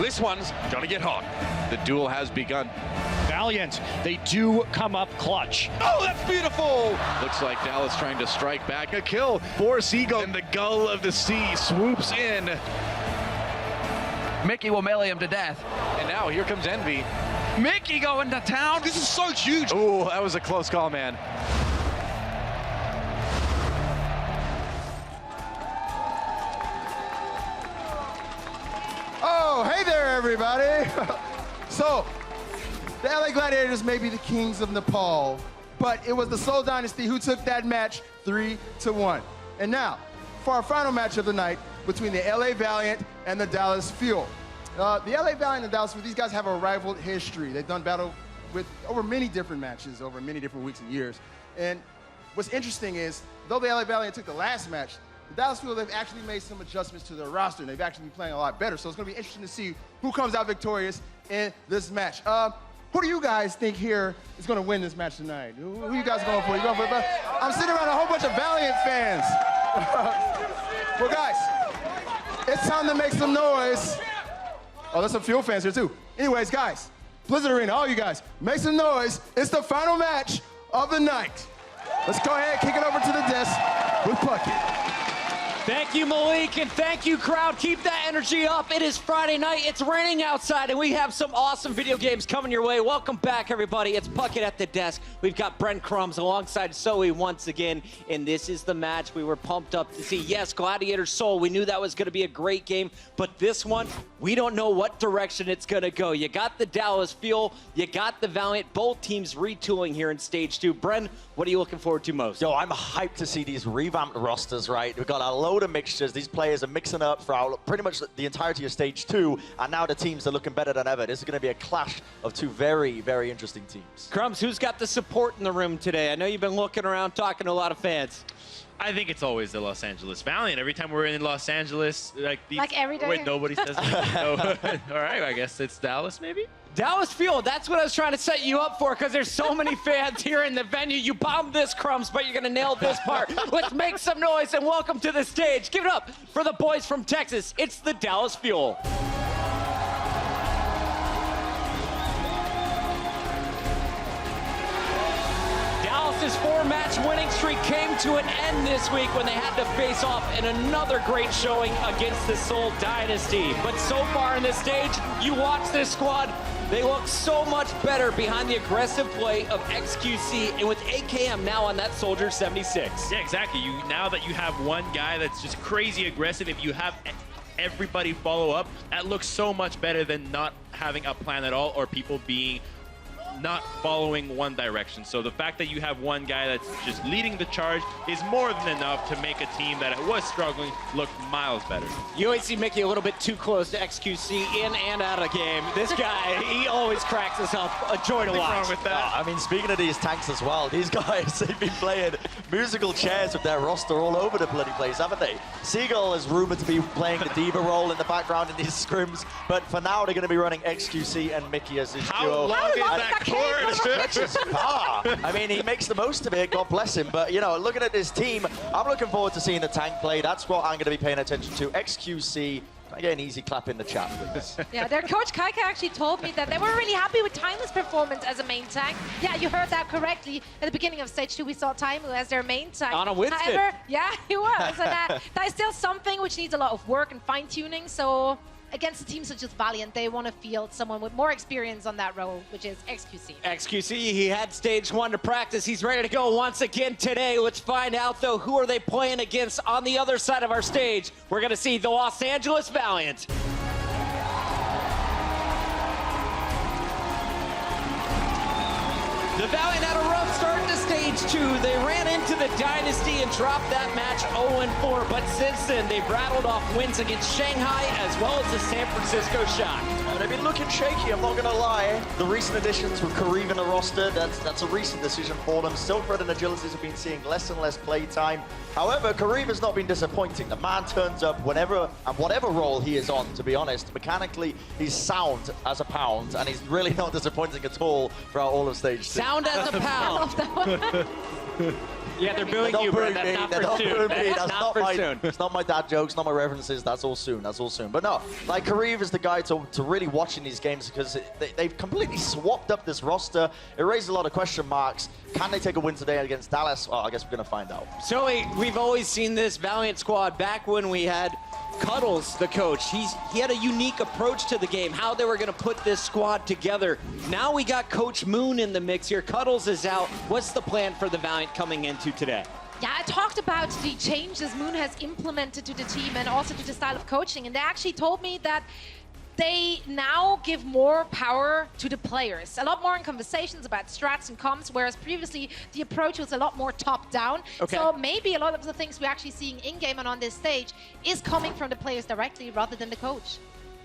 This one's gonna get hot. The duel has begun. Valiant, they do come up clutch. Oh, that's beautiful! Looks like Dallas trying to strike back. A kill for Seagull. And the gull of the sea swoops in. Mickey will melee him to death. And now here comes Envy. Mickey going to town. This is so huge! Oh, that was a close call, man. Oh, hey there, everybody. So, the LA Gladiators may be the kings of Nepal, but it was the Seoul Dynasty who took that match 3-1. And now, for our final match of the night between the LA Valiant and the Dallas Fuel. The LA Valiant and the Dallas Fuel, these guys have a rival history. They've done battle with over many different matches, over many different weeks and years. And what's interesting is, though the LA Valiant took the last match, the Dallas Fuel, they've actually made some adjustments to their roster, and they've actually been playing a lot better. So it's going to be interesting to see who comes out victorious in this match. Who do you guys think here is going to win this match tonight? Who you guys going for? You going for? I'm sitting around a whole bunch of Valiant fans. Well, guys, it's time to make some noise. Oh, there's some Fuel fans here too. Anyways, guys, Blizzard Arena, all you guys, make some noise. It's the final match of the night. Let's go ahead and kick it over to the desk with Puckett. Thank you, Malik, and thank you, crowd. Keep that energy up. It is Friday night. It's raining outside, and we have some awesome video games coming your way. Welcome back, everybody. It's Puckett at the desk. We've got Brent Crumbs alongside Zoe once again, and this is the match we were pumped up to see. Yes, Gladiator Soul. We knew that was going to be a great game, but this one, we don't know what direction it's going to go. You got the Dallas Fuel. You got the Valiant. Both teams retooling here in Stage 2. Brent, what are you looking forward to most? Yo, I'm hyped to see these revamped rosters, right? We've got a load of mixtures. These players are mixing up throughout pretty much the entirety of Stage 2, and now the teams are looking better than ever. This is going to be a clash of two very, very interesting teams. Crumbs, who's got the support in the room today? I know you've been looking around, talking to a lot of fans. I think it's always the Los Angeles Valiant. Every time we're in Los Angeles, like every day. Wait, nobody says that. No. All right, I guess it's Dallas, maybe. Dallas Fuel, that's what I was trying to set you up for, because there's so many fans here in the venue. You bombed this, Crumbs, but you're going to nail this part. Let's make some noise and welcome to the stage. Give it up for the boys from Texas. It's the Dallas Fuel. Dallas's 4-match winning streak came to an end this week when they had to face off in another great showing against the Seoul Dynasty. But so far in this stage, you watch this squad, they look so much better behind the aggressive play of XQC, and with AKM now on that Soldier 76. Yeah, exactly. Now that you have one guy that's just crazy aggressive, if you have everybody follow up, that looks so much better than not having a plan at all, or people being not following one direction. So the fact that you have one guy that's just leading the charge is more than enough to make a team that was struggling look miles better. You always see Mickey a little bit too close to XQC in and out of game. This guy, he always cracks us up. A joy to watch. What's wrong with that? I mean, speaking of these tanks as well, these guys, they've been playing musical chairs with their roster all over the bloody place, haven't they? Seagull is rumored to be playing the diva role in the background in these scrims, but for now they're going to be running XQC and Mickey as his duo. How long is that cord? I mean, he makes the most of it, God bless him. But, you know, looking at this team, I'm looking forward to seeing the tank play. That's what I'm going to be paying attention to. XQC, can I get an easy clap in the chat, please? Yeah, their coach Kaika actually told me that they were really happy with Taimu's performance as a main tank. Yeah, you heard that correctly. At the beginning of Stage 2, we saw Taimu as their main tank. On a Winston. However, yeah, he was. And that is still something which needs a lot of work and fine-tuning. So against a team such as Valiant, they want to field someone with more experience on that role, which is XQC. XQC, he had Stage 1 to practice. He's ready to go once again today. Let's find out, though, who are they playing against on the other side of our stage. We're going to see the Los Angeles Valiant. The Valiant had a rough start to Stage 2. They ran into the Dynasty and dropped that match 0-4, but since then, they've rattled off wins against Shanghai as well as the San Francisco Shock. They've been looking shaky, I'm not going to lie. The recent additions with Kareem in the roster, that's a recent decision for them. Silkred and Agilities have been seeing less and less play time. However, Kareem has not been disappointing. The man turns up whenever and whatever role he is on, to be honest. Mechanically, he's sound as a pound, and he's really not disappointing at all throughout all of Stage 2. Sound as a pound. Yeah, they're booing you, Brent. That's not for soon. That's not for soon. It's not my dad jokes, not my references. That's all soon. That's all soon. But no, like Kariv is the guy to really watch in these games because they've completely swapped up this roster. It raised a lot of question marks. Can they take a win today against Dallas? Well, I guess we're going to find out. So we've always seen this Valiant squad back when we had Cuddles, the coach. He had a unique approach to the game, how they were going to put this squad together. Now we got Coach Moon in the mix here. Cuddles is out. What's the plan for the Valiant coming into today? Yeah, I talked about the changes Moon has implemented to the team and also to the style of coaching, and they actually told me that they now give more power to the players. A lot more in conversations about strats and comms, whereas previously the approach was a lot more top-down. Okay. So maybe a lot of the things we're actually seeing in-game and on this stage is coming from the players directly rather than the coach.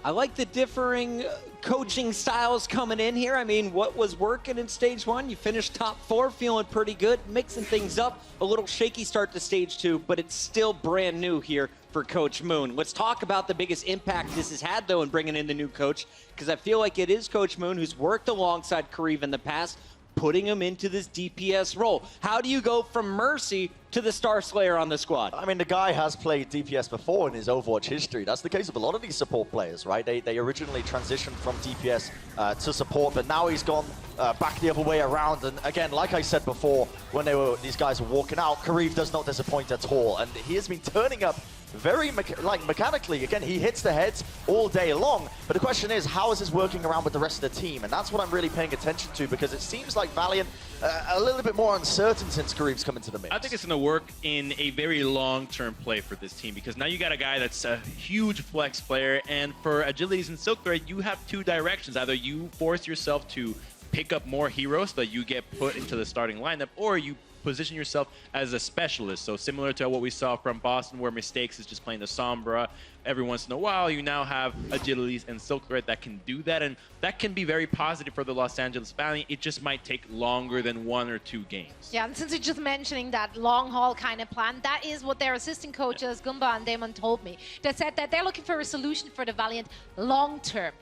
I like the differing coaching styles coming in here. I mean, what was working in stage 1? You finished top 4, feeling pretty good, mixing things up. A little shaky start to stage 2, but it's still brand new here for Coach Moon. Let's talk about the biggest impact this has had, though, in bringing in the new coach, because I feel like it is Coach Moon who's worked alongside Kariv in the past, putting him into this DPS role. How do you go from Mercy to the Star Slayer on the squad? I mean, the guy has played DPS before in his Overwatch history. That's the case of a lot of these support players, right? They originally transitioned from DPS to support, but now he's gone back the other way around. And again, like I said before, when these guys were walking out, Kariv does not disappoint at all. And he has been turning up very mechanically. Again, he hits the heads all day long, but the question is, how is this working around with the rest of the team? And that's what I'm really paying attention to, because it seems like Valiant a little bit more uncertain since Kariv's come into the mix. I think it's going to work in a very long-term play for this team, because now you got a guy that's a huge flex player, and for Agilities and Silk Thread, you have two directions. Either you force yourself to pick up more heroes so that you get put into the starting lineup, or you position yourself as a specialist. So similar to what we saw from Boston, where Mistakes is just playing the Sombra every once in a while, you now have Agilities and Silk Thread that can do that, and that can be very positive for the Los Angeles Valiant. It just might take longer than 1 or 2 games. Yeah, and since you're just mentioning that long haul kind of plan, that is what their assistant coaches, Gumba and Damon, told me. They said that they're looking for a solution for the Valiant long term.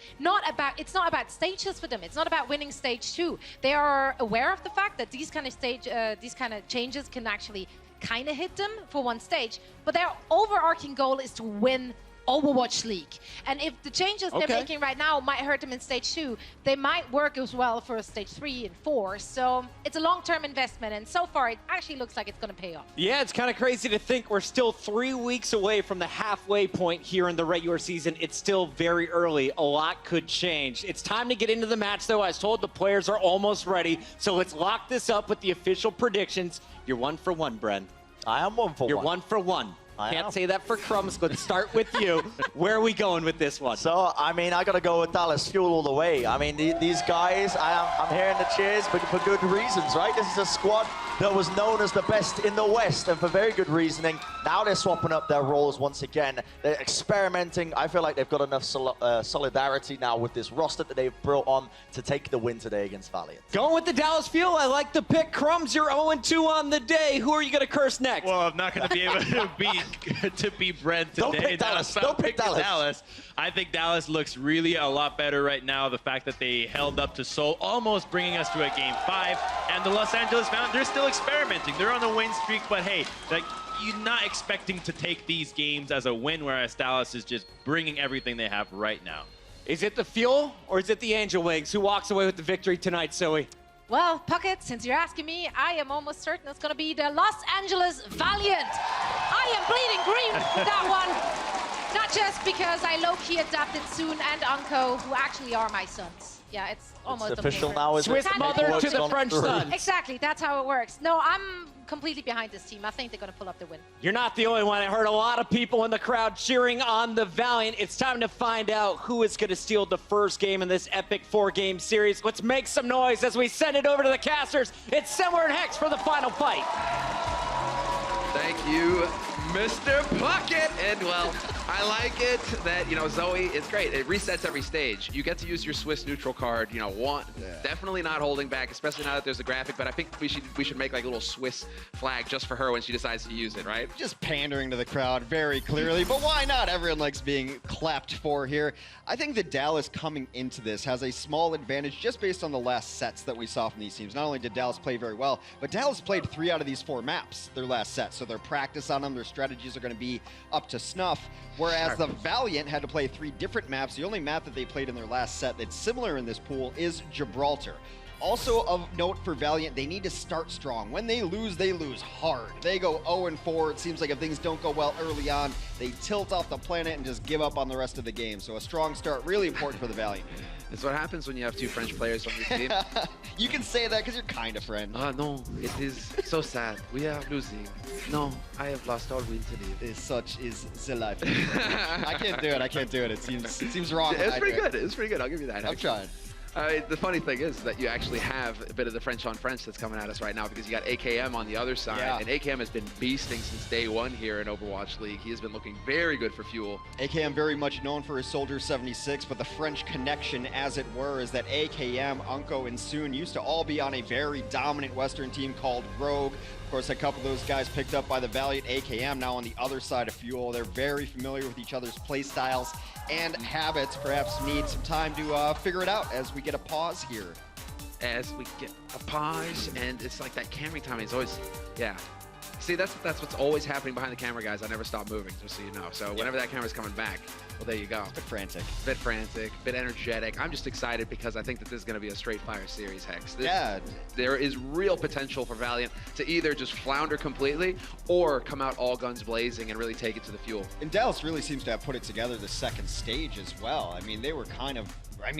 It's not about stages for them. It's not about winning stage 2. They are aware of the fact that these kind of changes can actually kind of hit them for one stage, but their overarching goal is to win Overwatch League. And if the changes they're making right now might hurt them in stage 2, they might work as well for stage 3 and 4. So it's a long-term investment, and so far it actually looks like it's going to pay off. Yeah, it's kind of crazy to think we're still 3 weeks away from the halfway point here in the regular season. It's still very early. A lot could change. It's time to get into the match, though. I was told the players are almost ready. So let's lock this up with the official predictions. You're 1 for 1, Bren. I am 1 for 1. You're 1 for 1. Can't say that for Crumbs. Let's start with you. Where are we going with this one? So, I mean, I got to go with Dallas Fuel all the way. I mean, these guys, I'm hearing the cheers, but for good reasons, right? This is a squad that was known as the best in the West, and for very good reasoning. Now they're swapping up their roles once again. They're experimenting. I feel like they've got enough solidarity now with this roster that they've brought on to take the win today against Valiant. Going with the Dallas Fuel. I like the pick. Crumbs, you're 0-2 on the day. Who are you going to curse next? Well, I'm not going to be able to be Brent today. Don't pick Dallas. Don't pick Dallas. I think Dallas looks really a lot better right now. The fact that they held up to Seoul, almost bringing us to a game 5. And the Los Angeles Valiant, they're still experimenting. They're on a win streak, but hey, like, you're not expecting to take these games as a win, whereas Dallas is just bringing everything they have right now. Is it the Fuel or is it the Angel Wings? Who walks away with the victory tonight, Zoe? Well, Puckett, since you're asking me, I am almost certain it's going to be the Los Angeles Valiant. I am bleeding green with that one. Not just because I low-key adopted Soon and Unko, who actually are my sons. Yeah, it's almost It's official now, is it? Swiss mother to the French son. Exactly, that's how it works. No, I'm completely behind this team. I think they're going to pull up the win. You're not the only one. I heard a lot of people in the crowd cheering on the Valiant. It's time to find out who is going to steal the first game in this epic 4-game series. Let's make some noise as we send it over to the casters. It's Semler and Hex for the final fight. Thank you, Mr. Bucket. And well, I like it that, you know, Zoe, it's great. It resets every stage. You get to use your Swiss neutral card, you know, definitely not holding back, especially now that there's a graphic, but I think we should make like a little Swiss flag just for her when she decides to use it, right? Just pandering to the crowd very clearly, but why not? Everyone likes being clapped for here. I think that Dallas coming into this has a small advantage just based on the last sets that we saw from these teams. Not only did Dallas play very well, but Dallas played 3 out of these 4 maps their last set, so their practice on them, their strategies are going to be up to snuff, whereas the Valiant had to play 3 different maps. The only map that they played in their last set that's similar in this pool is Gibraltar. Also of note for Valiant, they need to start strong. When they lose hard. They go 0-4. It seems like if things don't go well early on, they tilt off the planet and just give up on the rest of the game. So a strong start, really important for the Valiant. It's what happens when you have 2 French players on your team. You can say that because you're kind of French. No, it is so sad. We are losing. No, I have lost all will to live. Such is the life. I can't do it. It seems wrong. It's pretty good. It's pretty good. I'll give you that. I'm trying. The funny thing is that you actually have a bit of the French on French that's coming at us right now because you got AKM on the other side. Yeah. And AKM has been beasting since day 1 here in Overwatch League. He has been looking very good for Fuel. AKM very much known for his Soldier 76, but the French connection, as it were, is that AKM, Unko, and Soon used to all be on a very dominant Western team called Rogue. Of course, a couple of those guys picked up by the Valiant. AKM now on the other side of Fuel. They're very familiar with each other's play styles and habits. Perhaps need some time to figure it out as we get a pause here. As we get a pause, and it's like that camera timing is always, yeah. See, that's what's always happening behind the camera, guys. I never stop moving, just so you know. So whenever that camera's coming back, well, there you go. It's a bit frantic, bit energetic. I'm just excited because I think that this is going to be a straight fire series, Hex. There is real potential for Valiant to either just flounder completely or come out all guns blazing and really take it to the Fuel. And Dallas really seems to have put it together the second stage as well. I mean, they were kind of,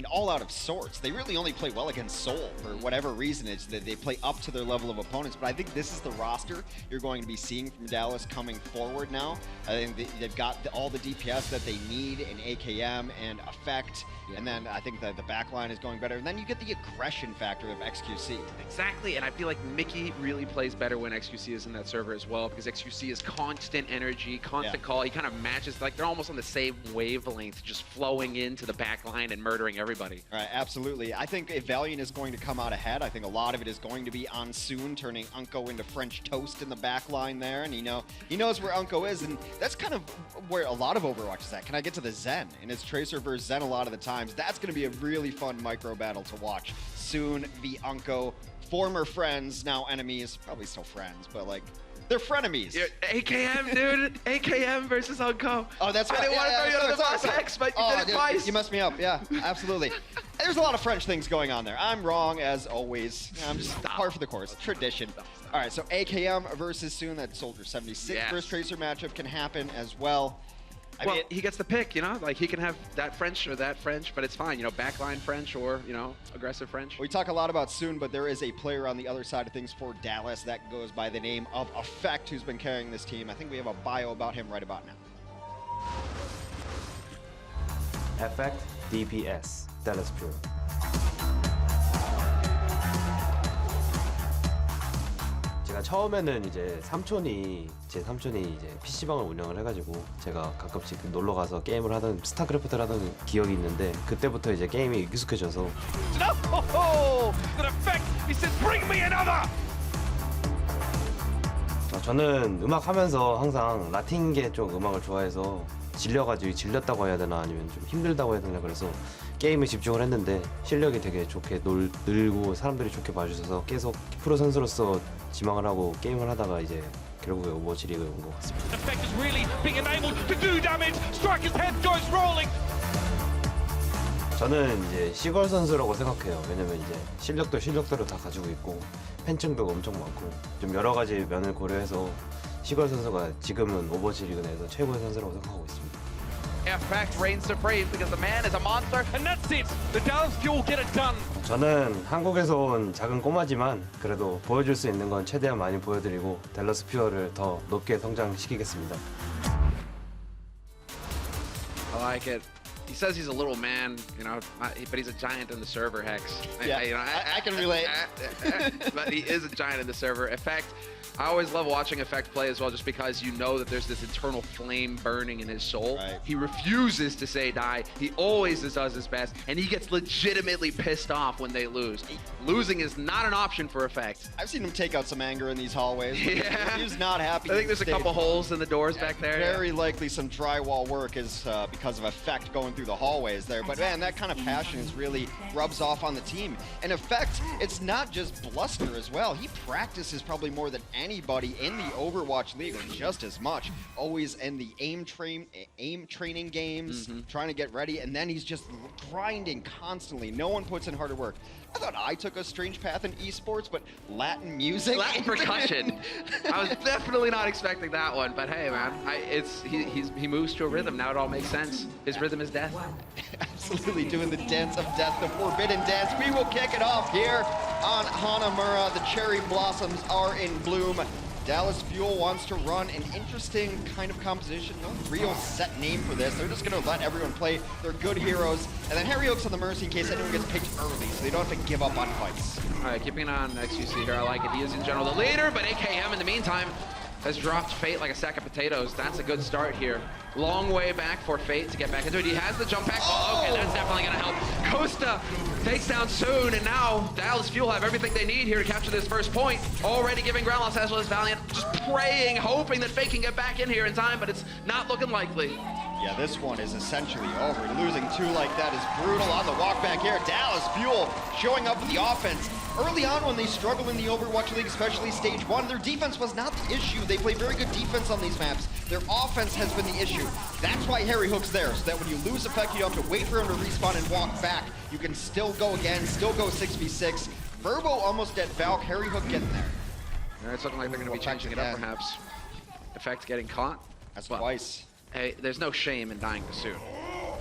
all out of sorts. They really only play well against Seoul for whatever reason. It's that they play up to their level of opponents. But I think this is the roster you're going to be seeing from Dallas coming forward now. I think they've got all the DPS that they need in AKM and Effect. Yeah. And then I think that the backline is going better. And then you get the aggression factor of XQC. Exactly, and I feel like Mickey really plays better when XQC is in that server as well, because XQC is constant energy, constant call. He kind of matches, like they're almost on the same wavelength, just flowing into the backline and murdering everybody. All right, absolutely. I think if Valiant is going to come out ahead, I think a lot of it is going to be on Soon, turning Unko into French toast in the backline there, and he knows where Unko is, and that's kind of where a lot of Overwatch is at. Can I get to the Zen? And it's Tracer versus Zen a lot of the times. That's going to be a really fun micro battle to watch. Soon v Unko, former friends, now enemies, probably still friends, but like, they're frenemies. AKM, dude. AKM versus Unko. Oh, that's right. I didn't want to throw you under the bus, Hex, but you did it twice. You messed me up. Yeah, absolutely. There's a lot of French things going on there. I'm wrong, as always. I'm just par for the course. Tradition. All right, so AKM versus Soon. That Soldier 76 versus Tracer matchup can happen as well. I mean, he gets the pick, you know? Like, he can have that French or that French, but it's fine. You know, backline French or, you know, aggressive French. We talk a lot about Soon, but there is a player on the other side of things for Dallas that goes by the name of Effect, who's been carrying this team. I think we have a bio about him right about now. Effect, DPS, Dallas Pure. 제가 처음에는 이제 제 삼촌이 이제 PC방을 운영을 해가지고 제가 가끔씩 놀러 가서 게임을 하던 스타크래프트를 하던 기억이 있는데 그때부터 이제 게임이 익숙해져서 저는 음악 하면서 항상 라틴계 쪽 음악을 좋아해서 질렸다고 해야 되나 아니면 좀 힘들다고 해야 되나 그래서 게임에 집중을 했는데 실력이 되게 좋게 늘고 사람들이 좋게 봐주셔서 계속 프로 선수로서 지망을 하고 게임을 하다가 이제 결국에 오버워치 리그에 온 것 같습니다. 저는 이제 시걸 선수라고 생각해요. 왜냐면 이제 실력도 실력대로 다 가지고 있고 팬층도 엄청 많고 좀 여러 가지 면을 고려해서 시걸 선수가 지금은 오버워치 리그 내에서 최고의 선수라고 생각하고 있습니다. Effect reigns supreme because the man is a monster, and that's it. The Dallas Fuel get it done. 저는 한국에서 온 작은 꼬마지만 그래도 보여줄 수 있는 건 최대한 많이 보여드리고 댈러스 퓨어를 더 높게 성장시키겠습니다. I like it. He says he's a little man, you know, but he's a giant in the server, Hex. Yeah, I can relate. But he is a giant in the server. Effect, I always love watching Effect play as well, just because you know that there's this internal flame burning in his soul. Right. He refuses to say die. He always does his best, and he gets legitimately pissed off when they lose. Losing is not an option for Effect. I've seen him take out some anger in these hallways. Yeah. He's not happy. I think there's a couple holes in the doors back there. Very likely some drywall work is because of Effect going through the hallways there. But man, that kind of passion is really rubs off on the team. And Effect, it's not just bluster as well. He practices probably more than anybody in the Overwatch League, or just as much. Always in the aim training games, trying to get ready, and then he's just grinding constantly. No one puts in harder work. I thought I took a strange path in esports, but Latin music? Latin percussion. I was definitely not expecting that one, but hey, man, he moves to a rhythm. Now it all makes sense. His rhythm is death. Absolutely doing the dance of death, the forbidden dance. We will kick it off here on Hanamura. The cherry blossoms are in bloom. Dallas Fuel wants to run an interesting kind of composition. No real set name for this. They're just going to let everyone play their good heroes. And then Harry Hook's on the Mercy in case anyone gets picked early, so they don't have to give up on fights. All right, keeping an eye on XQC here. I like it. He is in general the leader, but AKM in the meantime has dropped Fate like a sack of potatoes. That's a good start here. Long way back for Fate to get back into it. He has the jump back. Oh, okay, that's definitely going to help. Costa takes down Soon, and now Dallas Fuel have everything they need here to capture this first point. Already giving ground loss as well as Valiant. Just praying, hoping that Fate can get back in here in time, but it's not looking likely. Yeah, this one is essentially over. Losing two like that is brutal. On the walk back here, Dallas Fuel showing up with the offense. Early on when they struggled in the Overwatch League, especially Stage 1, their defense was not the issue. They play very good defense on these maps. Their offense has been the issue. That's why Harry Hook's there, so that when you lose Effect, you don't have to wait for him to respawn and walk back. You can still go again, still go 6v6. Verbo almost at Valk, Harry Hook getting there. All right, it's looking like they're going to be changing it up perhaps. Effect getting caught. That's twice. Hey, there's no shame in dying to Soon.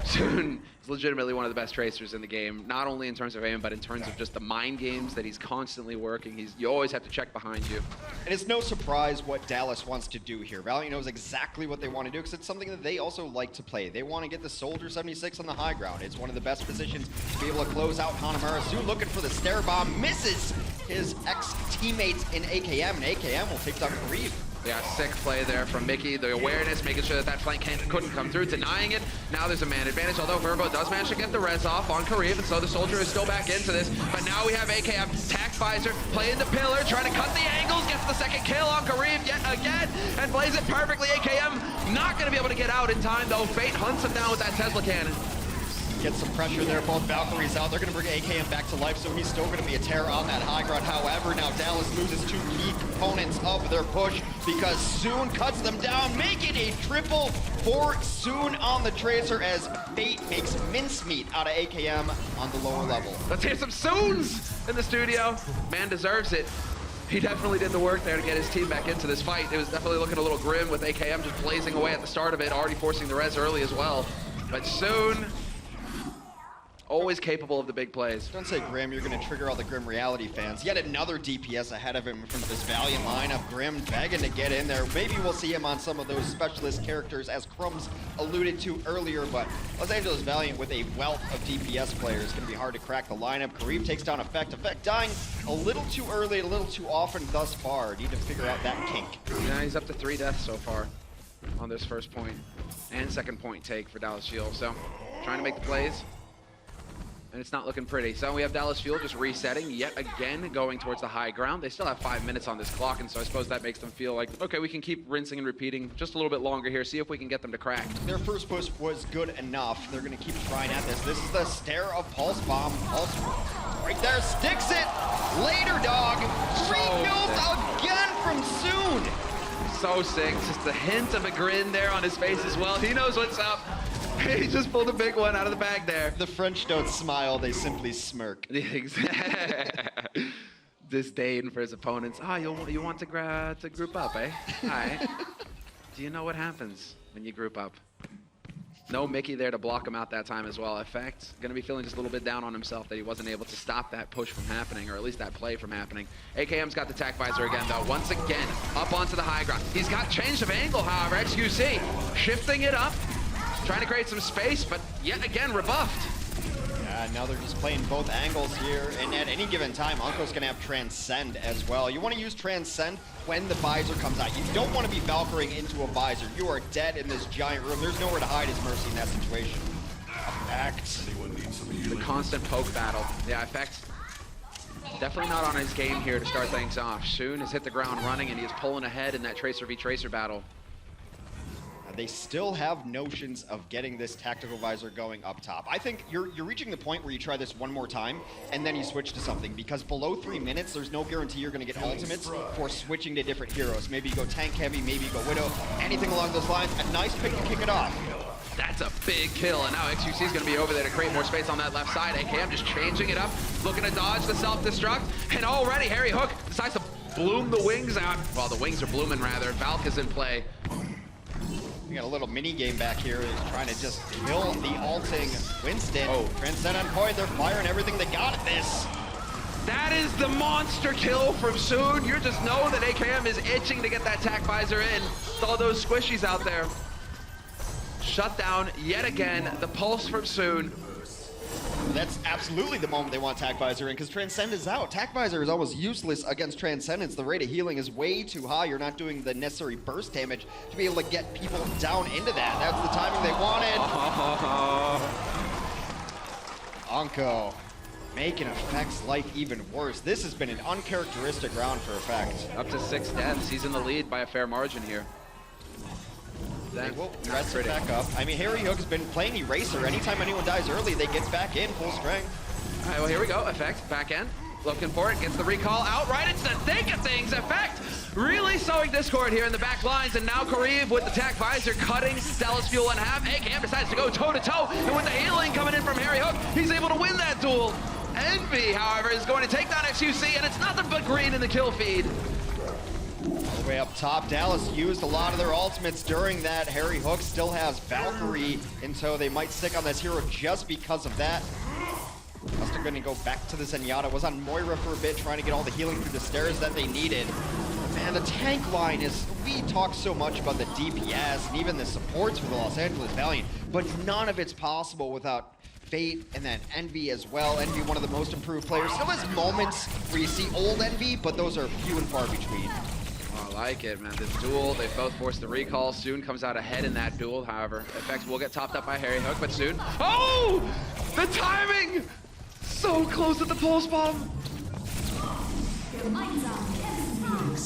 Soon is legitimately one of the best tracers in the game, not only in terms of aim, but in terms of just the mind games that he's constantly working. You always have to check behind you. And it's no surprise what Dallas wants to do here. Valiant knows exactly what they want to do because it's something that they also like to play. They want to get the Soldier 76 on the high ground. It's one of the best positions to be able to close out Hanamura. Soon looking for the Stair Bomb, misses his ex-teammates in AKM, and AKM will take down Kareev. Yeah, sick play there from Mickey. The awareness, making sure that that flank couldn't come through, denying it. Now there's a man advantage, although Verbo does manage to get the res off on Kareev, and so the Soldier is still back into this. But now we have AKM, Tac Visor, playing the pillar, trying to cut the angles, gets the second kill on Kareev yet again, and plays it perfectly. AKM not going to be able to get out in time, though. Fate hunts him down with that Tesla cannon. Get some pressure there, both Valkyries out. They're going to bring AKM back to life, so he's still going to be a terror on that high ground. However, now Dallas loses two key components of their push because Soon cuts them down, making a triple for Soon on the Tracer as Fate makes mincemeat out of AKM on the lower level. Let's hear some Soons in the studio. Man deserves it. He definitely did the work there to get his team back into this fight. It was definitely looking a little grim with AKM just blazing away at the start of it, already forcing the res early as well. But Soon, always capable of the big plays. Don't say Grim, you're going to trigger all the Grim reality fans. Yet another DPS ahead of him from this Valiant lineup. Grim begging to get in there. Maybe we'll see him on some of those specialist characters, as Crumbs alluded to earlier, but Los Angeles Valiant with a wealth of DPS players. It's going to be hard to crack the lineup. Kareev takes down Effect. Effect dying a little too early, a little too often thus far. Need to figure out that kink. Yeah, he's up to 3 deaths so far on this first point and second point take for Dallas Fuel. So trying to make the plays, and it's not looking pretty. So we have Dallas Fuel just resetting yet again, going towards the high ground. They still have 5 minutes on this clock, and so I suppose that makes them feel like, okay, we can keep rinsing and repeating just a little bit longer here, see if we can get them to crack. Their first push was good enough. They're going to keep trying at this. This is the Stair of Pulse Bomb. Pulse right there, sticks it. Later, dog. 3 kills again from Soon. So sick, just a hint of a grin there on his face as well. He knows what's up. He just pulled a big one out of the bag there. The French don't smile, they simply smirk. Disdain for his opponents. Ah, oh, you want to group up, eh? All right. Do you know what happens when you group up? No Mickey there to block him out that time as well. Effect gonna be feeling just a little bit down on himself that he wasn't able to stop that push from happening, or at least that play from happening. AKM's got the Tac Visor again, though. Once again, up onto the high ground. He's got change of angle, however. XQC shifting it up, trying to create some space, but yet again rebuffed. Yeah, Now they're just playing both angles here, and at any given time, Unko's going to have Transcend as well. You want to use Transcend when the visor comes out. You don't want to be Valkyring into a visor. You are dead in this giant room. There's nowhere to hide his Mercy in that situation. Effect. The constant poke battle. Yeah, Effect definitely not on his game here to start things off. Soon has hit the ground running, and he is pulling ahead in that Tracer v Tracer battle. They still have notions of getting this tactical visor going up top. I think you're reaching the point where you try this one more time and then you switch to something, because below 3 minutes, there's no guarantee you're going to get ultimates for switching to different heroes. Maybe you go tank heavy, maybe you go Widow, anything along those lines. A nice pick to kick it off. That's a big kill, and now XQC is going to be over there to create more space on that left side. AKM just changing it up, looking to dodge the self-destruct, and already Harry Hook decides to bloom the wings out. Well, the wings are blooming, rather. Valk is in play. We got a little mini game back here. He's trying to just kill the ulting Winston. Oh, Transcend on point. They're firing everything they got at this. That is the monster kill from Soon. You just know that AKM is itching to get that tac visor in. With all those squishies out there. Shut down yet again. The pulse from Soon. That's absolutely the moment they want Tac Visor in, because Transcend is out. Tac Visor is almost useless against Transcendence. The rate of healing is way too high. You're not doing the necessary burst damage to be able to get people down into that. That's the timing they wanted. Unko making Effect's life even worse. This has been an uncharacteristic round for Effect. Up to 6 deaths. He's in the lead by a fair margin here. They will rest it back up. I mean, Harry Hook has been playing Eraser. Anytime anyone dies early, they get back in full strength. All right, well, here we go. Effect, back end. Looking for it, gets the recall out right into the thick of things. Effect really sowing discord here in the back lines, and now Kareev with the tac visor cutting Dallas Fuel in half. AKM decides to go toe-to-toe, and with the healing coming in from Harry Hook, he's able to win that duel. Envy, however, is going to take down XQC, and it's nothing but green in the kill feed. All the way up top, Dallas used a lot of their ultimates during that. Harry Hook still has Valkyrie, and so they might stick on this hero just because of that. Must have going to go back to the Zenyatta. Was on Moira for a bit, trying to get all the healing through the stairs that they needed. Man, the tank line is, we talk so much about the DPS and even the supports for the Los Angeles Valiant, but none of it's possible without Fate and then Envy as well. Envy, one of the most improved players. Still has moments where you see old Envy, but those are few and far between. I like it, man. This duel, they both forced the recall. Soon comes out ahead in that duel, however. Effects will get topped up by Harry Hook, but Soon. Oh! The timing! So close at the pulse bomb.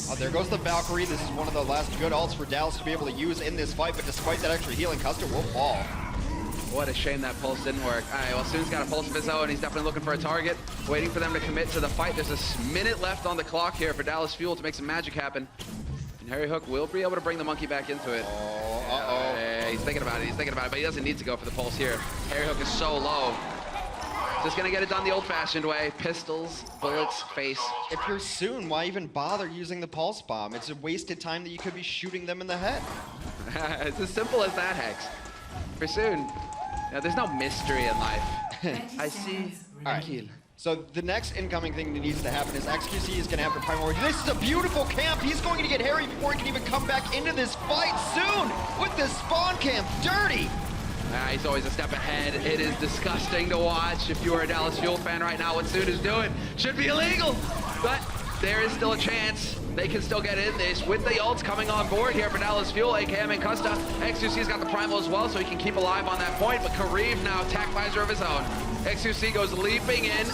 Oh, there goes the Valkyrie. This is one of the last good ults for Dallas to be able to use in this fight, but despite that extra healing, Custer will fall. What a shame that pulse didn't work. All right, well, Soon's got a pulse of his own. He's definitely looking for a target, waiting for them to commit to the fight. There's a minute left on the clock here for Dallas Fuel to make some magic happen. And Harry Hook will be able to bring the monkey back into it. Uh-oh. He's thinking about it, but he doesn't need to go for the pulse here. Harry Hook is so low. Just gonna get it done the old-fashioned way. Pistols, bullets, face. If you're Soon, why even bother using the pulse bomb? It's a wasted time that you could be shooting them in the head. It's as simple as that, Hex. For Soon, there's no mystery in life. I see. All right. So the next incoming thing that needs to happen is XQC is going to have to prioritize. This is a beautiful camp. He's going to get Harry before he can even come back into this fight. Soon with this spawn camp. Dirty. He's always a step ahead. It is disgusting to watch. If you are a Dallas Fuel fan right now, what Soon is doing should be illegal. But there is still a chance. They can still get in this with the ults coming on board here for Dallas Fuel. AKM and Custa. XQC's got the primal as well, so he can keep alive on that point. But Kareev now tac visor of his own. XQC goes leaping in.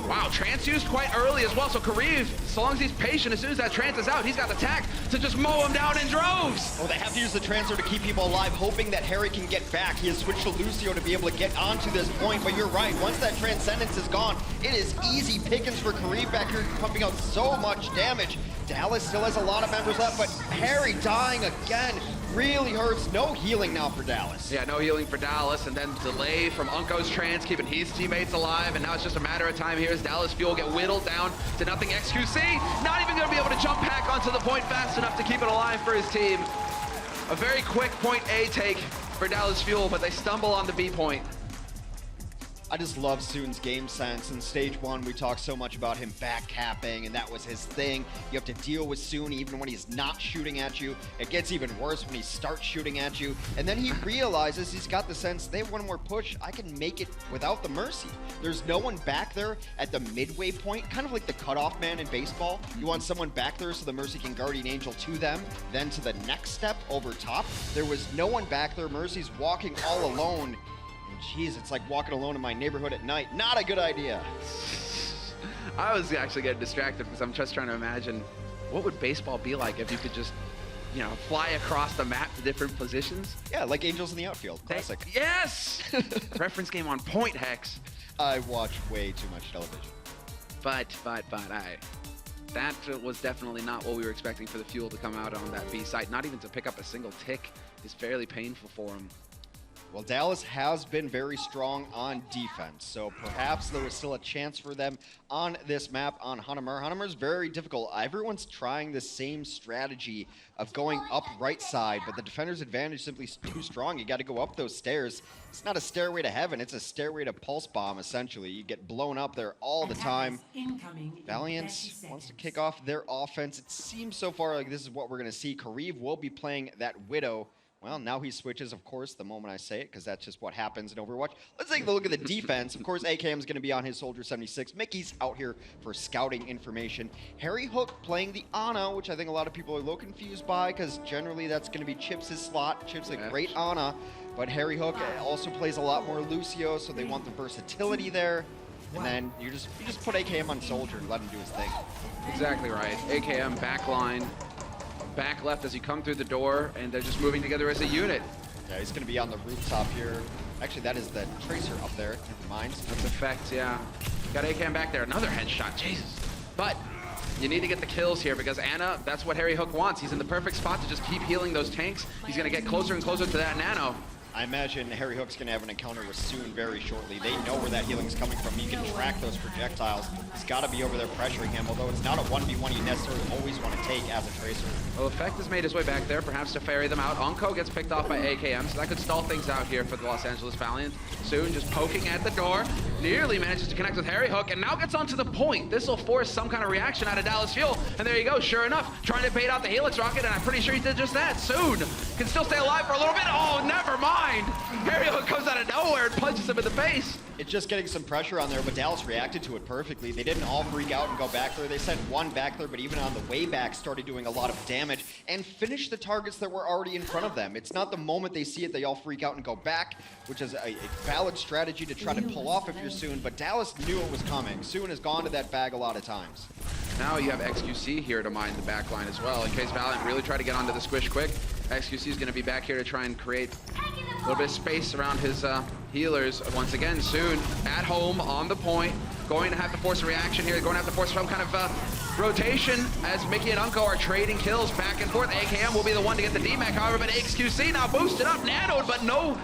Wow, trance used quite early as well. So Kareev, so long as he's patient, as soon as that trance is out, he's got the tac to just mow him down in droves. Oh, they have to use the transfer to keep people alive, hoping that Harry can get back. He has switched to Lucio to be able to get onto this point, but you're right. Once that Transcendence is gone, it is easy pickings for Kareev back here, pumping out so much damage. Dallas still has a lot of members left, but Harry dying again really hurts. No healing now for Dallas. Yeah, no healing for Dallas, and then delay from Unko's trance, keeping his teammates alive, and now it's just a matter of time here as Dallas Fuel get whittled down to nothing. XQC not even going to be able to jump back onto the point fast enough to keep it alive for his team. A very quick point A take for Dallas Fuel, but they stumble on the B point. I just love Soon's game sense. In stage 1, we talked so much about him back capping, and that was his thing. You have to deal with Soon even when he's not shooting at you. It gets even worse when he starts shooting at you. And then he realizes he's got the sense, they have one more push, I can make it without the Mercy. There's no one back there at the midway point, kind of like the cutoff man in baseball. You want someone back there so the Mercy can Guardian Angel to them, then to the next step over top. There was no one back there. Mercy's walking all alone. Jeez, it's like walking alone in my neighborhood at night. Not a good idea. I was actually getting distracted because I'm just trying to imagine what would baseball be like if you could just, you know, fly across the map to different positions. Yeah, like Angels in the Outfield. Classic. Yes! Reference game on point, Hex. I watch way too much television. But that was definitely not what we were expecting for the Fuel to come out on that B site. Not even to pick up a single tick is fairly painful for him. Well, Dallas has been very strong on defense, so perhaps there was still a chance for them on this map on Hanamura. Hanamura's very difficult. Everyone's trying the same strategy of going up right side, but the defender's advantage is simply too strong. You got to go up those stairs. It's not a stairway to heaven, it's a stairway to pulse bomb, essentially. You get blown up there all the time. Valiant wants to kick off their offense. It seems so far like this is what we're going to see. Kariv will be playing that Widow. Well, now he switches, of course, the moment I say it, because that's just what happens in Overwatch. Let's take a look at the defense. Of course, AKM is going to be on his Soldier 76. Mickey's out here for scouting information. Harry Hook playing the Ana, which I think a lot of people are a little confused by, because generally that's going to be Chips' slot. Chips a great Ana, but Harry Hook also plays a lot more Lucio, so they want the versatility there. And then you just put AKM on Soldier and let him do his thing. Exactly right. AKM backline. Back left as you come through the door, and they're just moving together as a unit. Yeah, he's going to be on the rooftop here. Actually, that is the Tracer up there. Never mind. That's effect, yeah. Got AKM back there. Another headshot. Jesus. But you need to get the kills here because Ana, that's what Harry Hook wants. He's in the perfect spot to just keep healing those tanks. He's going to get closer and closer to that Nano. I imagine Harry Hook's going to have an encounter with Soon very shortly. They know where that healing's coming from. He can track those projectiles. He's got to be over there pressuring him, although it's not a 1v1 you necessarily always want to take as a Tracer. Well, Effect has made his way back there, perhaps to ferry them out. Unko gets picked off by AKM, so that could stall things out here for the Los Angeles Valiant. Soon just poking at the door, nearly manages to connect with Harry Hook, and now gets onto the point. This will force some kind of reaction out of Dallas Fuel, and there you go, sure enough, trying to bait out the Helix rocket, and I'm pretty sure he did just that. Soon can still stay alive for a little bit. Oh, never mind. Harry Hook comes out of nowhere and punches him in the face. It's just getting some pressure on there, but Dallas reacted to it perfectly. They didn't all freak out and go back there. They sent one back there, but even on the way back, started doing a lot of damage and finished the targets that were already in front of them. It's not the moment they see it, they all freak out and go back, which is a valid strategy to try to pull off if you're Soon, but Dallas knew it was coming. Soon has gone to that bag a lot of times. Now you have XQC here to mine the back line as well. In case Valiant really try to get onto the squish quick, XQC is going to be back here to try and create a little bit of space around his healers. Once again, Soon at home on the point, going to have to force a reaction here, going to have to force some kind of rotation as Mickey and Unko are trading kills back and forth. AKM will be the one to get the DMAC, however, but XQC now boosted up, nanoed, but no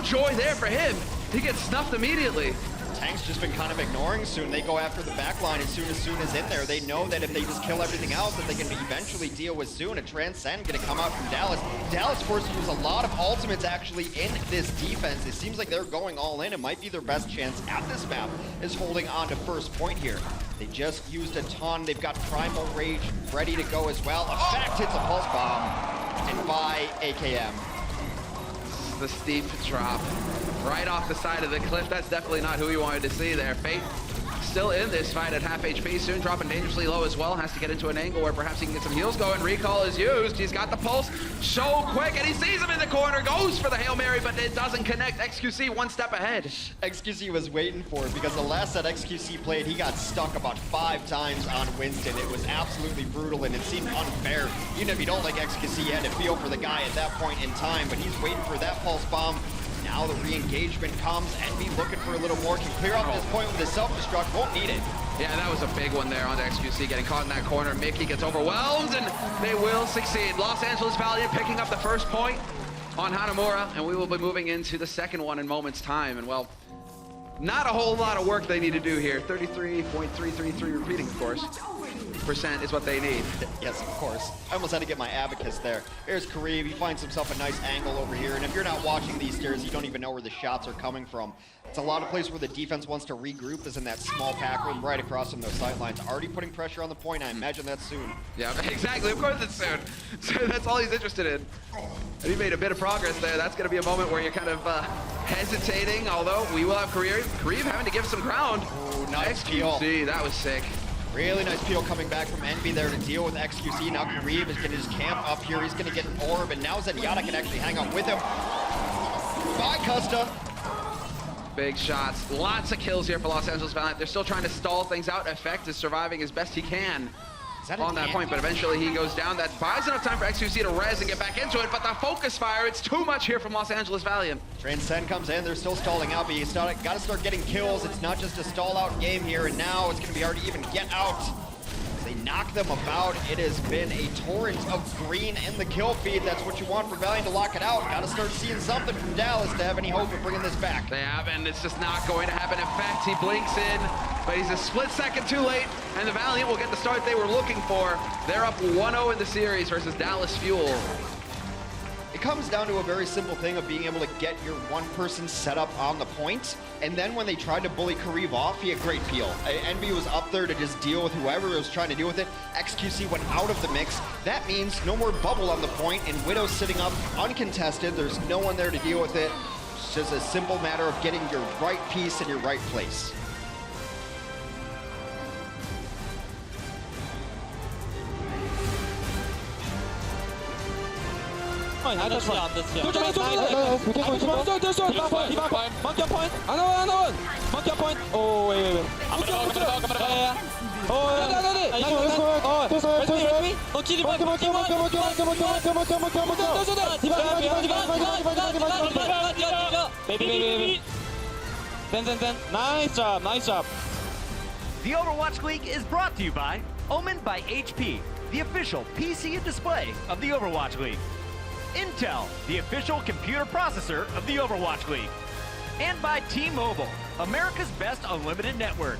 joy there for him. He gets snuffed immediately. Tank's just been kind of ignoring Soon. They go after the back line as soon as Soon is in there. They know that if they just kill everything else, that they can eventually deal with Soon. A Transcend gonna come out from Dallas. Dallas forced to use a lot of ultimates actually in this defense. It seems like they're going all in. It might be their best chance at this map is holding on to first point here. They just used a ton. They've got Primal Rage ready to go as well. Effect hits a pulse bomb and by AKM. The steep drop right off the side of the cliff. That's definitely not who we wanted to see there. Fate still in this fight at half HP. Soon dropping dangerously low as well. Has to get into an angle where perhaps he can get some heals going. Recall is used. He's got the pulse so quick, and he sees him in the corner. Goes for the Hail Mary, but it doesn't connect. XQC one step ahead. XQC was waiting for it because the last set XQC played, he got stuck about 5 times on Winston. It was absolutely brutal, and it seemed unfair. Even if you don't like XQC, you had to feel for the guy at that point in time, but he's waiting for that pulse bomb. Now the re-engagement comes, and be looking for a little more. Can clear off this point with the self-destruct, won't need it. Yeah, that was a big one there on the XQC, getting caught in that corner. Mickey gets overwhelmed, and they will succeed. Los Angeles Valiant picking up the first point on Hanamura, and we will be moving into the second one in moments' time. And well, not a whole lot of work they need to do here. 33.333 repeating, of course. 90% is what they need. Yes, of course. I almost had to get my abacus there. Here's Kareem. He finds himself a nice angle over here. And if you're not watching these stairs, you don't even know where the shots are coming from. It's a lot of places where the defense wants to regroup is in that small pack room right across from those sidelines. Already putting pressure on the point. I imagine that's soon. Yeah, exactly. Of course it's soon. So that's all he's interested in. And he made a bit of progress there. That's going to be a moment where you're kind of hesitating, although we will have Kareem having to give some ground. Oh, nice peel. XQC, that was sick. Really nice peel coming back from Envy there to deal with XQC. Now Kareem is getting his camp up here. He's going to get an orb, and now Zenyatta can actually hang out with him. Bye, Custa. Big shots. Lots of kills here for Los Angeles Valiant. They're still trying to stall things out. Effect is surviving as best he can on that point, but eventually he goes down. That buys enough time for XQC to res and get back into it, but the focus fire, it's too much here from Los Angeles Valiant. Transcend comes in. They're still stalling out, but you got to start getting kills. It's not just a stall out game here, and now it's going to be hard to even get out. They knock them about. It has been a torrent of green in the kill feed. That's what you want for Valiant to lock it out. Got to start seeing something from Dallas to have any hope of bringing this back. They have, and it's just not going to have an effect. He blinks in, but he's a split second too late, and the Valiant will get the start they were looking for. They're up 1-0 in the series versus Dallas Fuel. It comes down to a very simple thing of being able to get your one person set up on the point, and then when they tried to bully Kareev off, he had great peel. Envy was up there to just deal with whoever was trying to deal with it. XQC went out of the mix. That means no more bubble on the point, and Widow's sitting up uncontested. There's no one there to deal with it. It's just a simple matter of getting your right piece in your right place. Another one. Monkey point. Oh, wait. Then. Nice job. The Overwatch League is brought to you by Omen by HP, the official PC and display of the Overwatch League. Intel, the official computer processor of the Overwatch League. And by T-Mobile, America's best unlimited network.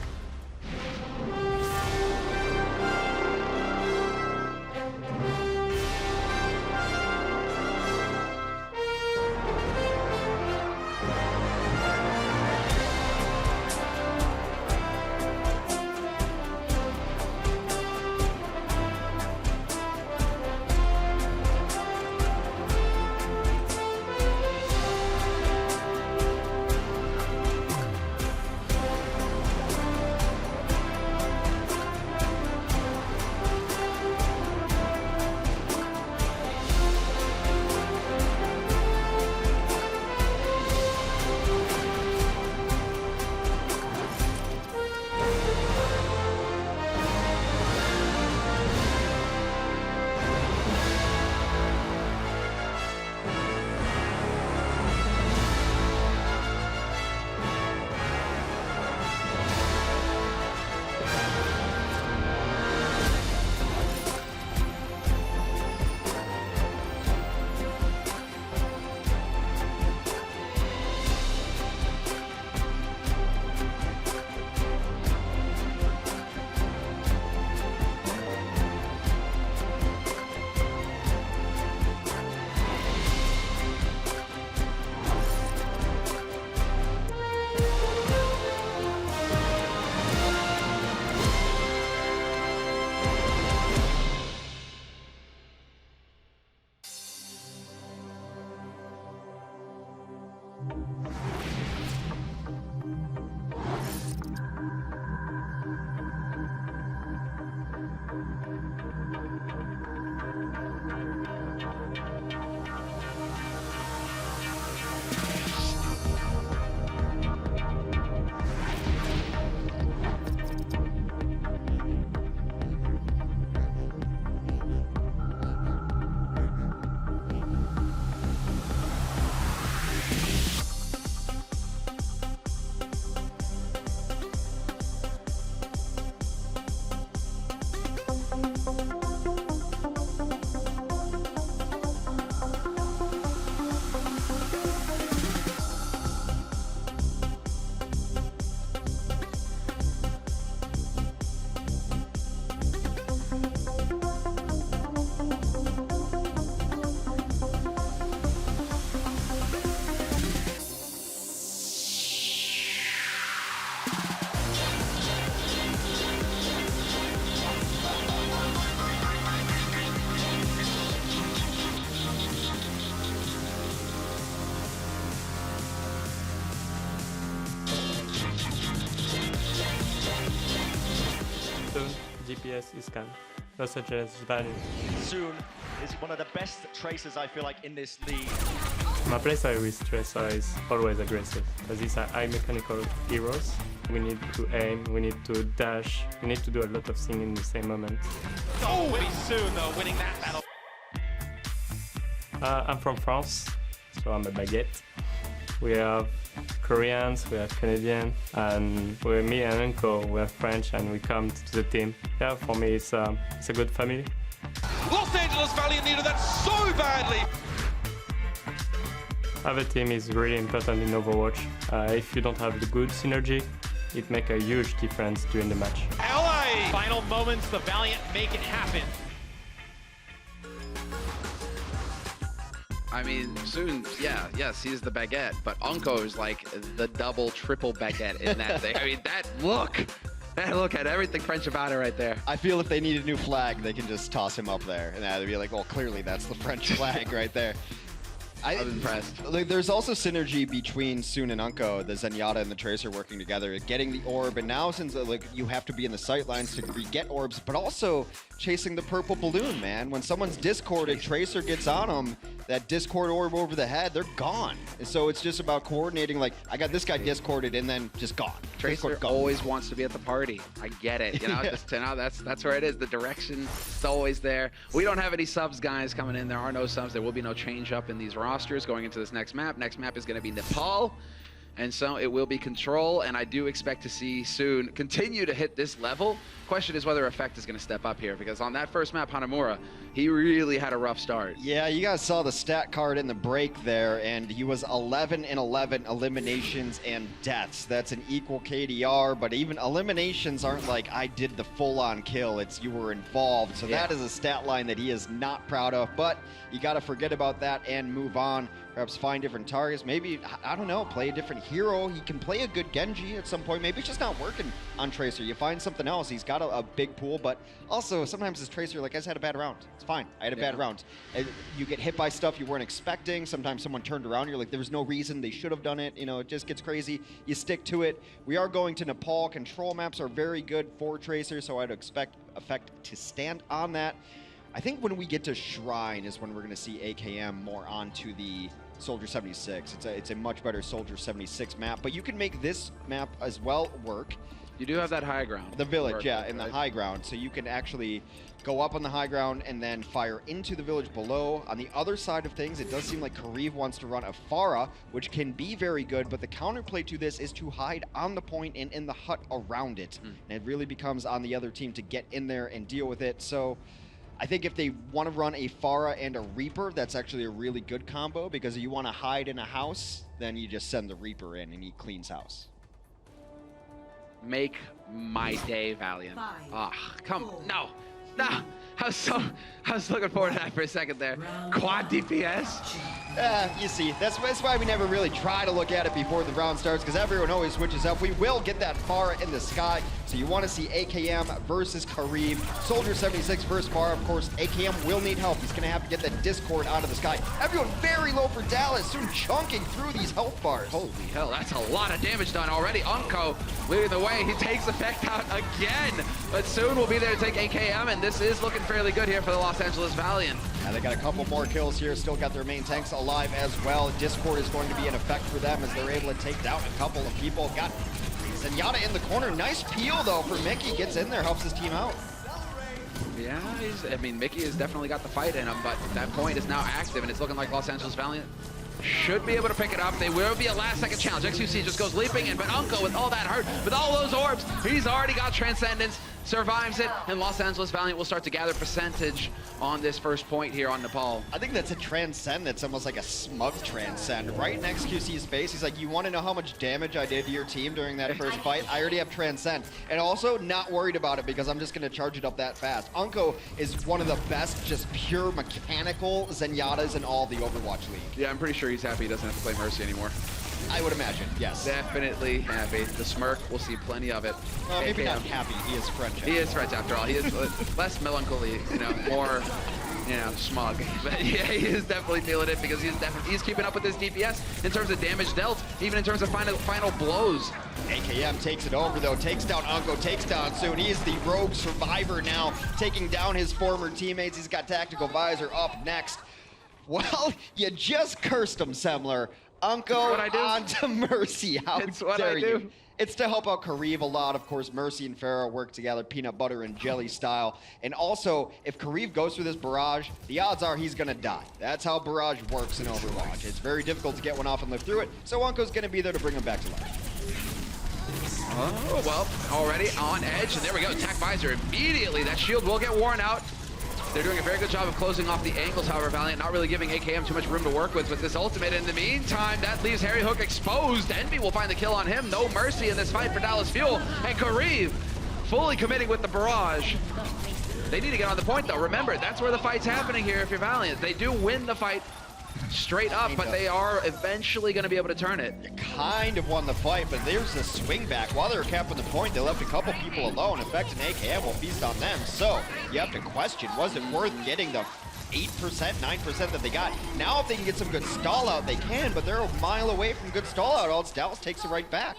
DPS is can. Los Angeles Valiant. Soon is one of the best tracers, I feel like, in this league. My playstyle with Tracer is always aggressive, because these are high mechanical heroes. We need to aim, we need to dash, we need to do a lot of things in the same moment. Oh, pretty soon though, winning that battle. I'm from France, so I'm a baguette. We have Koreans, we have Canadians, and me and Uncle, we are French, and we come to the team. Yeah, for me, it's a good family. Los Angeles Valiant needed that so badly. Have a team is really important in Overwatch. If you don't have the good synergy, it makes a huge difference during the match. LA! Final moments, the Valiant make it happen. I mean, soon, yes, he's the baguette, but Unko is like the double, triple baguette in that thing. I mean, that look at everything French about it right there. I feel if they need a new flag, they can just toss him up there, and they'd be like, "Oh, clearly that's the French flag right there." I'm impressed. Like, there's also synergy between Soon and Unko, the Zenyatta and the Tracer working together, getting the orb, and now since like you have to be in the sight lines to get orbs, but also chasing the purple balloon, man. When someone's discorded, Tracer gets on them, that discord orb over the head, they're gone. And so it's just about coordinating, like, I got this guy discorded and then just gone. Tracer always wants to be at the party. I get it. You know, that's where it is. The direction is always there. We don't have any subs, guys, coming in. There are no subs. There will be no change up in these rosters going into this next map. Next map is going to be Nepal. And so it will be Control, and I do expect to see soon continue to hit this level. Question is whether Effect is going to step up here, because on that first map, Hanamura, he really had a rough start. Yeah, you guys saw the stat card in the break there, and he was 11 in 11 eliminations and deaths. That's an equal KDR, but even eliminations aren't like, I did the full-on kill. It's you were involved. So that is a stat line that he is not proud of, but you got to forget about that and move on. Perhaps find different targets. Maybe, I don't know, play a different hero. He can play a good Genji at some point. Maybe it's just not working on Tracer. You find something else. He's got a big pool, but also sometimes as Tracer, like, I just had a bad round. It's fine. I had a bad round. You get hit by stuff you weren't expecting. Sometimes someone turned around. You're like, there was no reason. They should have done it. You know, it just gets crazy. You stick to it. We are going to Nepal. Control maps are very good for Tracer, so I'd expect Effect to stand on that. I think when we get to Shrine is when we're going to see AKM more onto the Soldier 76. It's a much better Soldier 76 map, but you can make this map as well work. You do have that high ground. The village, in the high ground. So you can actually go up on the high ground and then fire into the village below. On the other side of things, it does seem like Kariv wants to run a Pharah, which can be very good, but the counterplay to this is to hide on the point and in the hut around it. And it really becomes on the other team to get in there and deal with it. So I think if they want to run a Pharah and a Reaper, that's actually a really good combo, because if you want to hide in a house, then you just send the Reaper in and he cleans house. Make my day, Valiant. No. I was looking forward to that for a second there. Quad DPS. You see, that's why we never really try to look at it before the round starts, because everyone always switches up. We will get that Pharah in the sky, so you want to see AKM versus Kariv. Soldier 76 versus Pharah. Of course, AKM will need help. He's going to have to get that Discord out of the sky. Everyone very low for Dallas, soon chunking through these health bars. Holy hell, that's a lot of damage done already. Unko leading the way. He takes Effect out again, but soon will be there to take AKM, and this is looking fairly good here for the Los Angeles Valiant. They got a couple more kills here, still got their main tanks alive as well. Discord is going to be an effect for them as they're able to take down a couple of people. Got Zenyatta in the corner. Nice peel, though, for Mickey. Gets in there, helps his team out. Yeah, I mean, Mickey has definitely got the fight in him, but that point is now active, and it's looking like Los Angeles Valiant should be able to pick it up. They will be a last-second challenge. XQC just goes leaping in, but Unko, with all that hurt, with all those orbs, he's already got Transcendence, survives it, and Los Angeles Valiant will start to gather percentage on this first point here on Nepal. I think that's a Transcend that's almost like a smug Transcend. Right in XQC's face, he's like, you want to know how much damage I did to your team during that first fight? I already have Transcend. And also not worried about it because I'm just going to charge it up that fast. Unko is one of the best, just pure mechanical Zenyatas in all the Overwatch League. Yeah, I'm pretty sure he's happy he doesn't have to play Mercy anymore. I would imagine, yes. Definitely happy. The smirk, we'll see plenty of it. Maybe not happy, he is French. He is French after all. He is less melancholy, you know, more, you know, smug. But yeah, he is definitely feeling it because he's keeping up with his DPS in terms of damage dealt. even in terms of final blows. AKM takes it over though, takes down Unko, takes down Soon. He is the rogue survivor now, taking down his former teammates. He's got Tactical Visor up next. Well, you just cursed him, Semler. Unko onto Mercy. How dare you? It's to help out Kariv a lot. Of course, Mercy and Pharaoh work together, peanut butter and jelly style. And also, if Kariv goes through this barrage, the odds are he's gonna die. That's how barrage works in Overwatch. It's very difficult to get one off and live through it, so Unko's gonna be there to bring him back to life. Oh, well, already on edge, and there we go, attack Visor immediately. That shield will get worn out. They're doing a very good job of closing off the angles, however, Valiant not really giving AKM too much room to work with this ultimate. In the meantime, that leaves Harry Hook exposed. Envy will find the kill on him. No mercy in this fight for Dallas Fuel. And Kariv fully committing with the barrage. They need to get on the point, though. Remember, that's where the fight's happening here if you're Valiant. They do win the fight straight up, but they are eventually going to be able to turn it. You kind of won the fight, but there's a swing back. While they were capping the point, they left a couple people alone. In fact, an AKM will feast on them. So you have to question, was it worth getting the 8%, 9% that they got? Now if they can get some good stall out, they can, but they're a mile away from good stall out. Else Dallas takes it right back.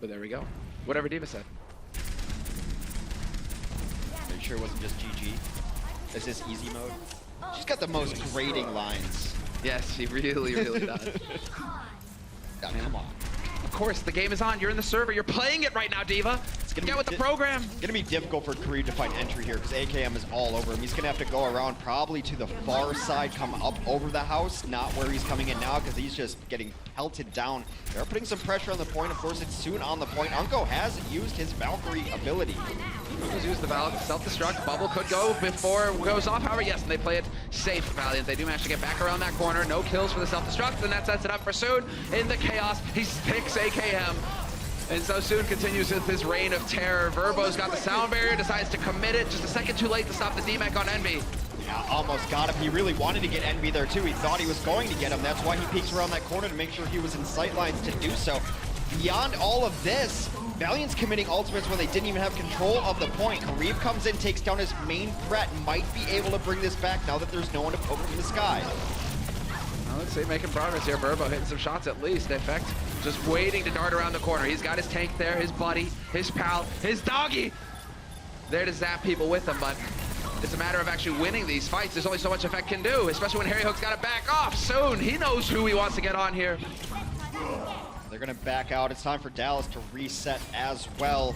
But there we go. Whatever Diva said. Are you sure it wasn't just GG? Is this easy mode? She's got the most grating lines. Yes, she really, really does. Oh, come on. Of course, the game is on. You're in the server. You're playing it right now, Diva. It's gonna get with the program. It's gonna be difficult for Kariv to find entry here because AKM is all over him. He's gonna have to go around probably to the far side, come up over the house, not where he's coming in now because he's just getting pelted down. They're putting some pressure on the point. Of course, it's soon on the point. Unko has used his Valkyrie ability. Unko's used the self-destruct. Bubble could go before it goes off. However, yes, and they play it safe, Valiant. They do manage to get back around that corner. No kills for the self-destruct, and that sets it up for Soon in the chaos. He picks AKM. And so Soon continues with his reign of terror. Verbo's got the sound barrier, decides to commit it. Just a second too late to stop the DMAC on Envy. Yeah, almost got him. He really wanted to get Envy there too. He thought he was going to get him. That's why he peeks around that corner to make sure he was in sight lines to do so. Beyond all of this, Valiant's committing ultimates when they didn't even have control of the point. Kariv comes in, takes down his main threat, might be able to bring this back now that there's no one to poke him in the sky. Well, let's see, making progress here. Verbo hitting some shots at least. In fact, just waiting to dart around the corner. He's got his tank there, his buddy, his pal, his doggy. There to zap people with him, but it's a matter of actually winning these fights. There's only so much Effect can do, especially when Harry Hook's got to back off. Soon, he knows who he wants to get on here. They're gonna back out. It's time for Dallas to reset as well.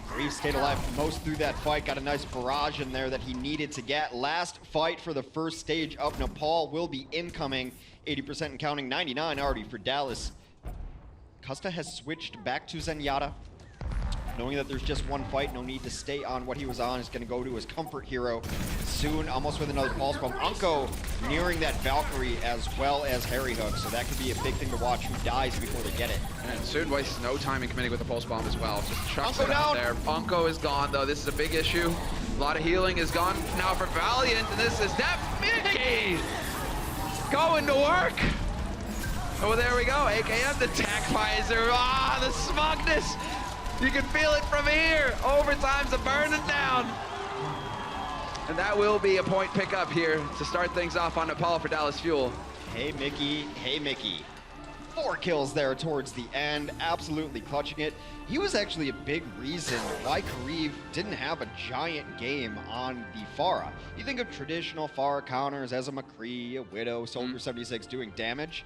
Kariv stayed alive most through that fight, got a nice barrage in there that he needed to get. Last fight for the first stage of Nepal will be incoming. 80% and counting, 99 already for Dallas. Custa has switched back to Zenyatta. Knowing that there's just one fight, no need to stay on what he was on. He's gonna go to his comfort hero. Soon, almost with another pulse bomb. Unko nearing that Valkyrie as well as Harry Hook, so that could be a big thing to watch who dies before they get it. And Soon wastes no time in committing with the pulse bomb as well. Just chucks it out there. Unko is gone though. This is a big issue. A lot of healing is gone now for Valiant, and this is Mickey going to work. Oh, there we go. AKM, the attack visor. Ah, the smugness. You can feel it from here. Overtime's a burning down. And that will be a point pickup here to start things off on Nepal for Dallas Fuel. Hey, Mickey. Hey, Mickey. 4 kills there towards the end, absolutely clutching it. He was actually a big reason why Kariv didn't have a giant game on the Pharah. You think of traditional Pharah counters as a McCree, a Widow, Soldier 76 doing damage.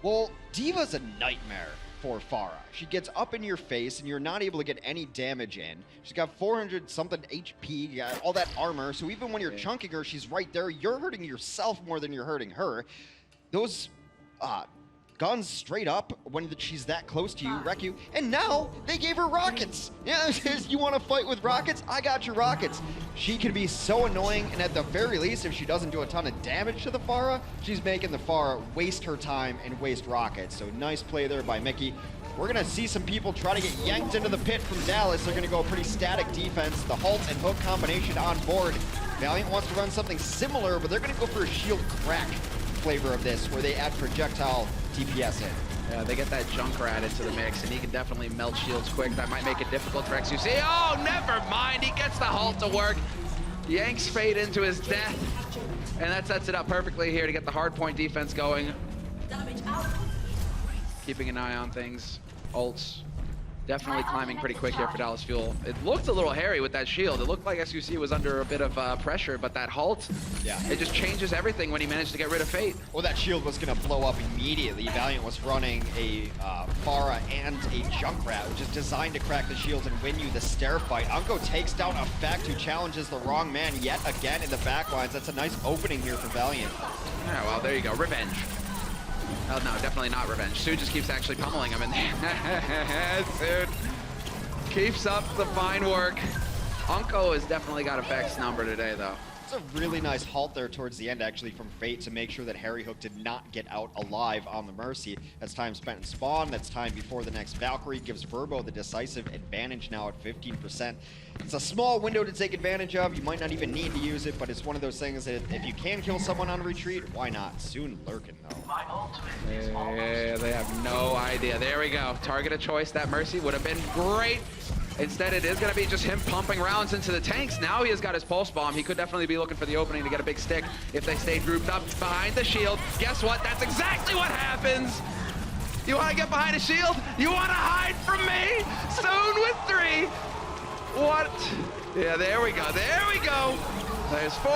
Well, Diva's a nightmare for Pharah. She gets up in your face and you're not able to get any damage in. She's got 400 something HP, got all that armor, so even when you're chunking her, she's right there. You're hurting yourself more than you're hurting her. Those guns straight up when she's that close to you wreck you, and now they gave her rockets. Yeah, you want to fight with rockets? I got your rockets. She can be so annoying, and at the very least, if she doesn't do a ton of damage to the Pharah, she's making the Pharah waste her time and waste rockets. So nice play there by Mickey. We're gonna see some people try to get yanked into the pit from Dallas. They're gonna go a pretty static defense. The Halt and Hook combination on board. Valiant wants to run something similar, but they're gonna go for a shield crack flavor of this, where they add projectile DPS in. Yeah, they get that Junkrat into the mix, and he can definitely melt shields quick. That might make it difficult for XQC. Oh, never mind. He gets the Halt to work. Yanks Fade into his death, and that sets it up perfectly here to get the hardpoint defense going. keeping an eye on things. Ults definitely climbing pretty quick here for Dallas Fuel. It looked a little hairy with that shield. It looked like SUC was under a bit of pressure, but that halt, it just changes everything when he managed to get rid of Fate. Well, that shield was going to blow up immediately. Valiant was running a Pharah and a Junkrat, which is designed to crack the shields and win you the stair fight. Unko takes down Effect, who challenges the wrong man yet again in the backlines. That's a nice opening here for Valiant. Yeah, well, there you go. Revenge. Oh, no, definitely not revenge. Soon just keeps actually pummeling him in there. Soon keeps up the fine work. Unko has definitely got Effect's number today, though. It's a really nice halt there towards the end, actually, from Fate to make sure that Harry Hook did not get out alive on the Mercy. That's time spent in spawn. That's time before the next Valkyrie. Gives Verbo the decisive advantage now at 15%. It's a small window to take advantage of. You might not even need to use it, but it's one of those things that if you can kill someone on retreat, why not? Soon lurking, though. Yeah, they have no idea. There we go. Target of choice. That Mercy would have been great. Instead, it is going to be just him pumping rounds into the tanks. Now he has got his pulse bomb. He could definitely be looking for the opening to get a big stick if they stayed grouped up behind the shield. Guess what? That's exactly what happens. You want to get behind a shield? You want to hide from me? Soon with 3. What? Yeah, there we go. There we go. There's 4.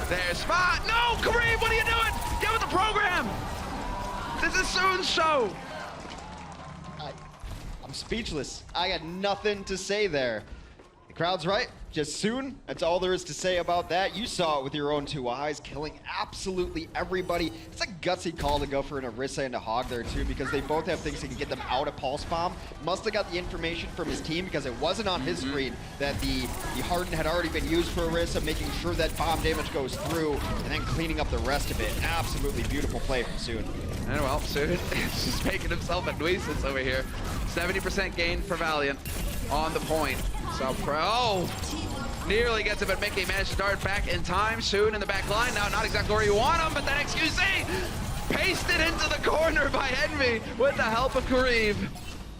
There's 5. No, Kareem, what are you doing? Get with the program. This is Soon's show. I'm speechless. I got nothing to say there. The crowd's right. Just Soon. That's all there is to say about that. You saw it with your own 2 eyes, killing absolutely everybody. It's a gutsy call to go for an Orisa and a Hog there too, because they both have things that can get them out of Pulse Bomb. Must have got the information from his team because it wasn't on his screen that the Harden had already been used for Orisa, making sure that bomb damage goes through and then cleaning up the rest of it. Absolutely beautiful play from Soon. And well, Soon is just making himself a nuisance over here. 70% gain for Valiant on the point. So Pro nearly gets it, but Mickey managed to dart back in time. Soon in the back line. Now, not exactly where you want him, but that XQC pasted into the corner by Envy with the help of Kareem.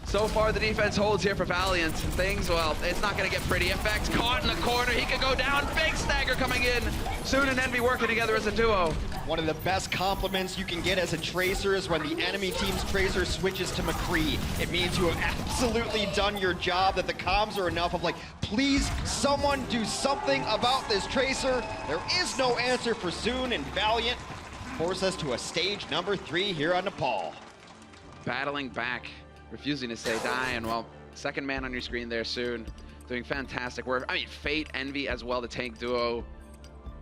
So far, the defense holds here for Valiant. Things, well, it's not going to get pretty. Effects caught in the corner. He could go down. Big stagger coming in. Soon and Envy working together as a duo. One of the best compliments you can get as a Tracer is when the enemy team's Tracer switches to McCree. It means you have absolutely done your job, that the comms are enough of like, please, someone do something about this Tracer. There is no answer for Soon, and Valiant force us to a stage number 3 here on Nepal. Battling back, refusing to say die, and well, second man on your screen there Soon, doing fantastic work. I mean, Fate, Envy as well, the tank duo.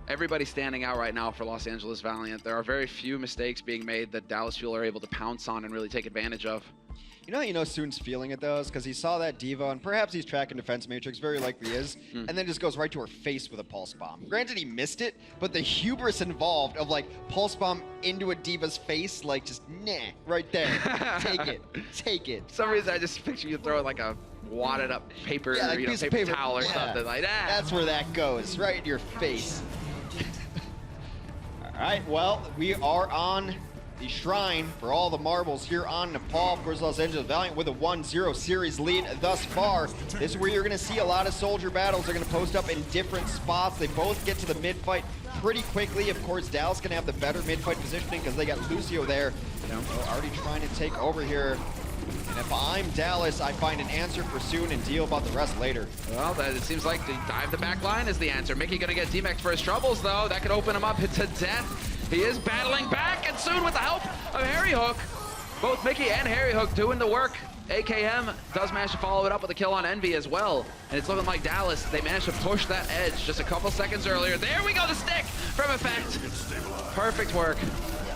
Everybody standing out right now for Los Angeles Valiant. There are very few mistakes being made that Dallas Fuel are able to pounce on and really take advantage of. You know how you know Soon's feeling it though, is because he saw that Diva, and perhaps he's tracking defense matrix, very likely is, and then just goes right to her face with a pulse bomb. Granted, he missed it, but the hubris involved of like pulse bomb into a Diva's face, like just nah, right there. Take it, take it. For some reason, I just picture you throwing like a wadded up paper, like paper towel or something like that. That's where that goes, right in your face. All right, well, we are on the shrine for all the marbles here on Nepal. Of course, Los Angeles Valiant with a 1-0 series lead thus far. This is where you're going to see a lot of soldier battles. They're going to post up in different spots. They both get to the mid-fight pretty quickly. Of course, Dallas going to have the better mid-fight positioning because they got Lucio there. Already trying to take over here. And if I'm Dallas, I find an answer for Soon and deal about the rest later. Well, it seems like the dive the back line is the answer. Mickey going to get D-Max for his troubles, though. That could open him up to death. He is battling back, and Soon with the help of Harry Hook. Both Mickey and Harry Hook doing the work. AKM does manage to follow it up with a kill on Envy as well. And it's looking like Dallas, they managed to push that edge just a couple seconds earlier. There we go, the stick from Effect. Perfect work.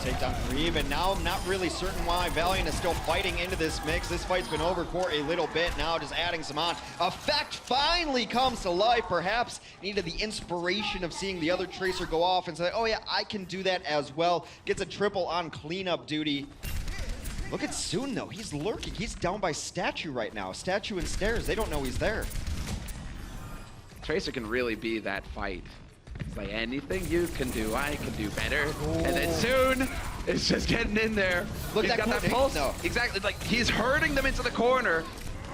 Take down Kareem, and now I'm not really certain why Valiant is still fighting into this mix. This fight's been over for a little bit now, just adding some on. Effect finally comes to life, perhaps needed the inspiration of seeing the other Tracer go off and say, oh yeah, I can do that as well. Gets a triple on cleanup duty. Look at Soon though, he's lurking. He's down by Statue right now. Statue and Stairs, they don't know he's there. Tracer can really be that fight. It's like, anything you can do, I can do better. And then Soon is just getting in there. Look, he's got that pulse. No. Exactly, like he's herding them into the corner.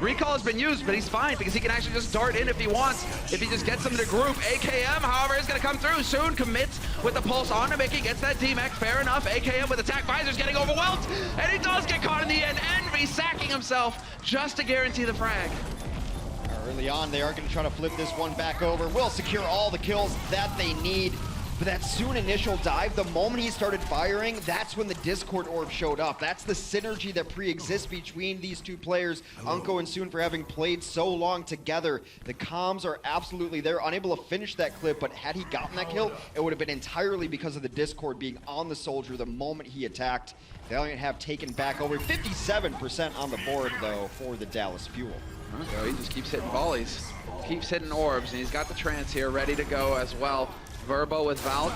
Recall has been used, but he's fine because he can actually just dart in if he wants. If he just gets them to group. AKM, however, is going to come through. Soon commits with the pulse onto Mickey, gets that D-Mac, fair enough. AKM with attack visors getting overwhelmed, and he does get caught in the end. he's sacking himself just to guarantee the frag. Early on, they are going to try to flip this one back over. Will secure all the kills that they need. But that Soon initial dive, the moment he started firing, that's when the Discord orb showed up. That's the synergy that pre-exists between these two players, Unko and Soon, for having played so long together. The comms are absolutely there, unable to finish that clip, but had he gotten that kill, it would have been entirely because of the Discord being on the soldier the moment he attacked. Valiant have taken back over 57% on the board, though, for the Dallas Fuel. So he just keeps hitting volleys, keeps hitting orbs, and he's got the trance here ready to go as well. Verbo with Valk.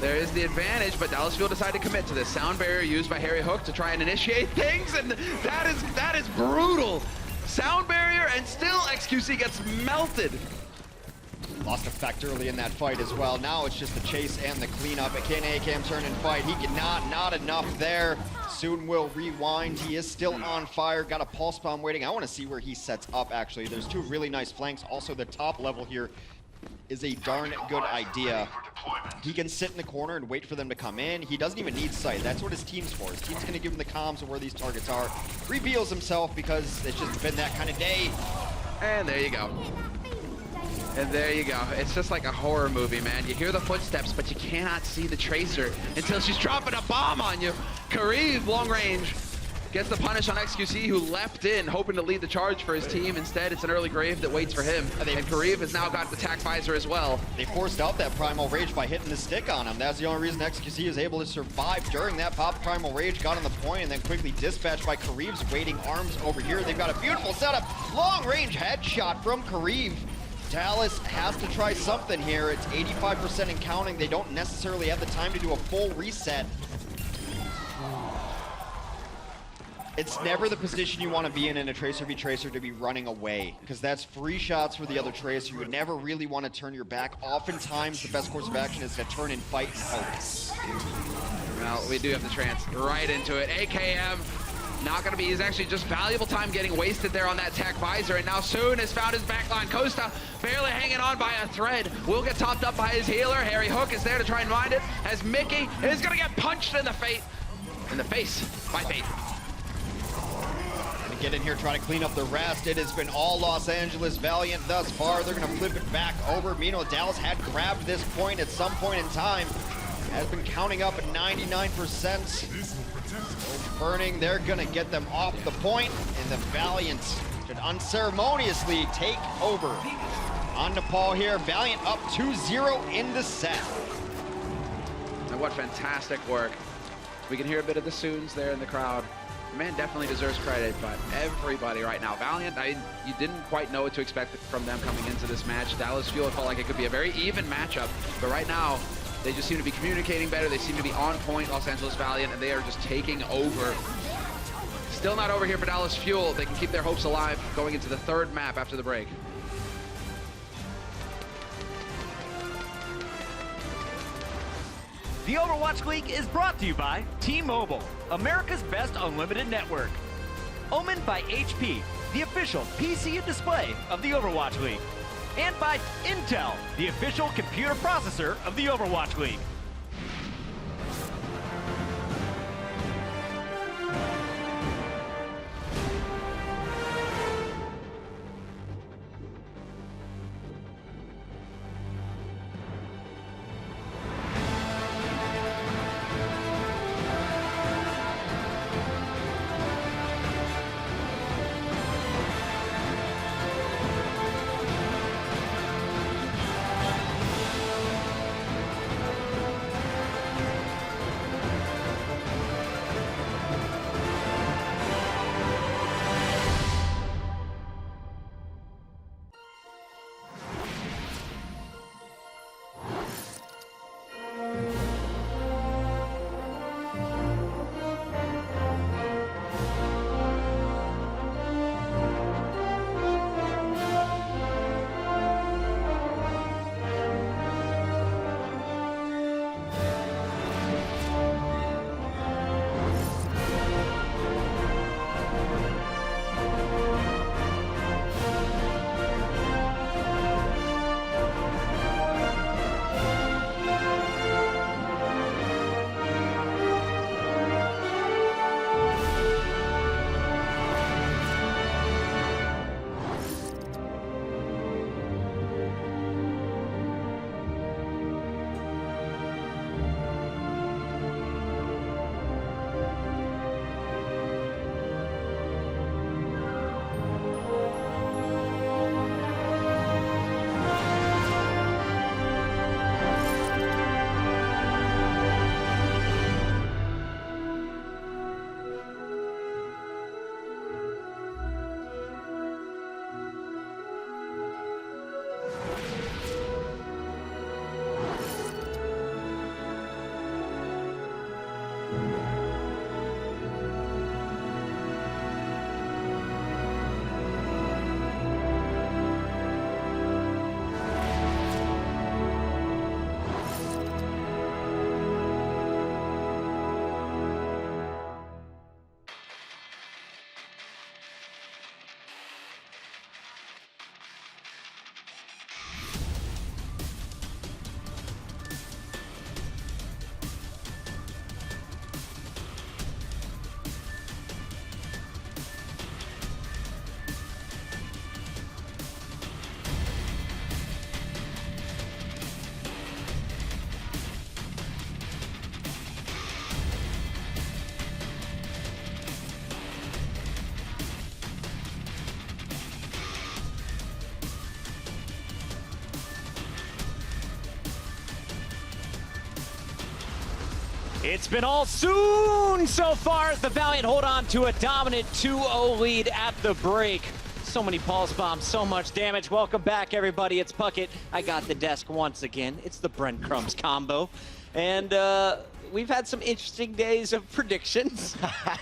There is the advantage, but Dallas Fuel decided to commit to this. Sound barrier used by Harry Hook to try and initiate things, and that is brutal. Sound barrier, and still XQC gets melted. Lost effect early in that fight as well. Now it's just the chase and the cleanup. It can ACAM turn and fight. He cannot, not enough there. Soon will rewind. He is still on fire. Got a pulse bomb waiting. I want to see where he sets up, actually. There's two really nice flanks. Also, the top level here is a darn good idea. He can sit in the corner and wait for them to come in. He doesn't even need sight. That's what his team's for. His team's going to give him the comms of where these targets are. Reveals himself because it's just been that kind of day. And there you go. And there you go. It's just like a horror movie, man. You hear the footsteps, but you cannot see the Tracer until she's dropping a bomb on you. Kareev, long range, gets the punish on XQC, who leapt in, hoping to lead the charge for his team. Instead, it's an early grave that waits for him. And Kareev has now got the attack visor as well. They forced out that Primal Rage by hitting the stick on him. That's the only reason XQC is able to survive during that pop. Primal Rage got on the point and then quickly dispatched by Kareev's waiting arms over here. They've got a beautiful setup. Long range headshot from Kareev. Dallas has to try something here. It's 85% and counting. They don't necessarily have the time to do a full reset. It's never the position you want to be in a Tracer v Tracer to be running away, because that's free shots for the other Tracer. You would never really want to turn your back. Oftentimes, the best course of action is to turn and fight out. Well, we do have the trance right into it. AKM, not going to be, he's actually just valuable time getting wasted there on that tech visor, and now Soon has found his backline. Costa barely hanging on by a thread. Will get topped up by his healer. Harry Hook is there to try and mind it, as Mickey is going to get punched in the face by Fate. Get in here, trying to clean up the rest. It has been all Los Angeles Valiant thus far. They're going to flip it back over. Meanwhile, Dallas had grabbed this point at some point in time. Has been counting up at 99%. Burning, they're going to get them off the point, and the Valiant should unceremoniously take over. On Nepal here, Valiant up 2-0 in the set. And what fantastic work. We can hear a bit of the Soons there in the crowd. The man definitely deserves credit, but everybody right now, Valiant, you didn't quite know what to expect from them coming into this match. Dallas Fuel felt like it could be a very even matchup, but right now, they just seem to be communicating better. They seem to be on point, Los Angeles Valiant, and they are just taking over. Still not over here for Dallas Fuel. They can keep their hopes alive going into the third map after the break. The Overwatch League is brought to you by T-Mobile, America's best unlimited network. Omen by HP, the official PC and display of the Overwatch League. And by Intel, the official computer processor of the Overwatch League. It's been all soon so far as the Valiant hold on to a dominant 2-0 lead at the break. So many pulse bombs, so much damage. Welcome back, everybody. It's Puckett. I got the desk once again. It's the breadcrumbs combo. And we've had some interesting days of predictions.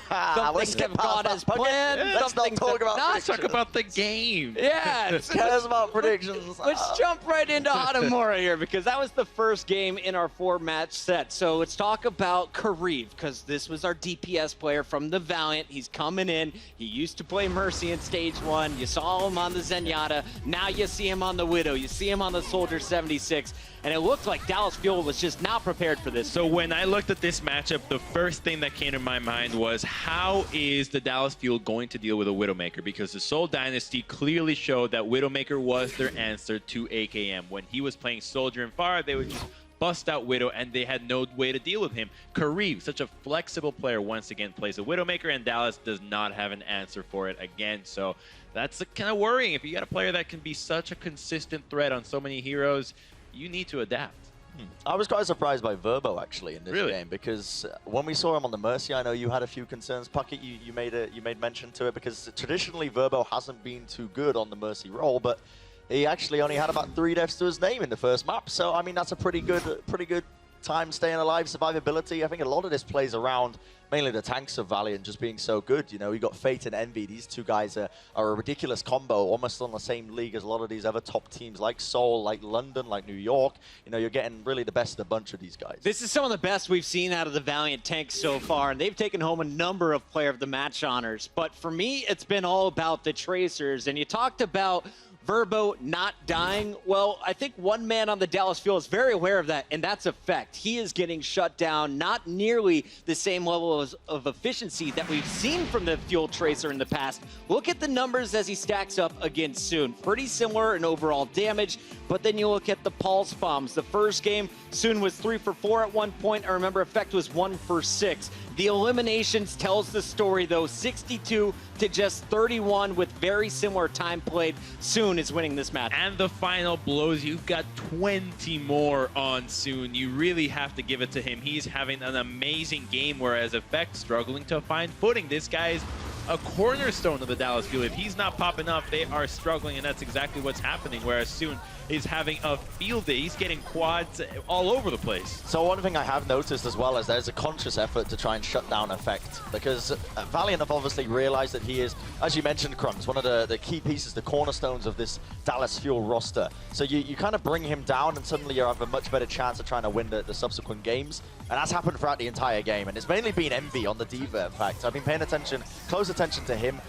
Some things have gone as planned. Let's not talk about Let's talk about the game. Yeah. Who cares about predictions? Let's jump right into Hanamura here because that was the first game in our 4-match set. So let's talk about Kariv because this was our DPS player from the Valiant. He's coming in. He used to play Mercy in Stage 1. You saw him on the Zenyatta. Now you see him on the Widow. You see him on the Soldier 76. And it looked like Dallas Fuel was just not prepared for this. So when I looked at this matchup, the first thing that came to my mind was how is the Dallas Fuel going to deal with a Widowmaker? Because the Seoul Dynasty clearly showed that Widowmaker was their answer to AKM. When he was playing Soldier and Pharah, they would just bust out Widow, and they had no way to deal with him. Kariv, such a flexible player, once again plays a Widowmaker, and Dallas does not have an answer for it again. So that's kind of worrying. If you got a player that can be such a consistent threat on so many heroes, you need to adapt. I was quite surprised by Verbo actually in this game because when we saw him on the Mercy, I know you had a few concerns. Puckett, you made mention to it because traditionally Verbo hasn't been too good on the Mercy role, but he actually only had about 3 deaths to his name in the first map. So I mean that's a pretty good time staying alive, survivability. I think a lot of this plays around mainly the tanks of Valiant just being so good. You know, you got Fate and Envy. These two guys are a ridiculous combo, almost on the same league as a lot of these other top teams like Seoul, like London, like New York. You know, you're getting really the best of the bunch of these guys. This is some of the best we've seen out of the Valiant tanks so far, and they've taken home a number of Player of the Match honors. But for me, it's been all about the Tracers, and you talked about Verbo not dying. Well, I think one man on the Dallas Fuel is very aware of that, and that's Effect. He is getting shut down, not nearly the same level of efficiency that we've seen from the Fuel Tracer in the past. Look at the numbers as he stacks up against Soon. Pretty similar in overall damage, but then you look at the pulse bombs. The first game, Soon was 3 for 4 at one point. I remember Effect was 1 for 6. The eliminations tells the story, though. 62 to just 31 with very similar time played. Soon is winning this match. And the final blows, you've got 20 more on Soon. You really have to give it to him. He's having an amazing game, whereas Effect struggling to find footing. This guy is a cornerstone of the Dallas Fuel. If he's not popping up, they are struggling, and that's exactly what's happening, whereas Soon is having a field day. He's getting quads all over the place. So one thing I have noticed as well is there's a conscious effort to try and shut down Effect because Valiant have obviously realized that he is, as you mentioned, Crumbs, one of the key pieces, the cornerstones of this Dallas Fuel roster. So you kind of bring him down and suddenly you have a much better chance of trying to win the subsequent games. And that's happened throughout the entire game. And it's mainly been Envy on the Diva, in fact. I've been paying close attention to him.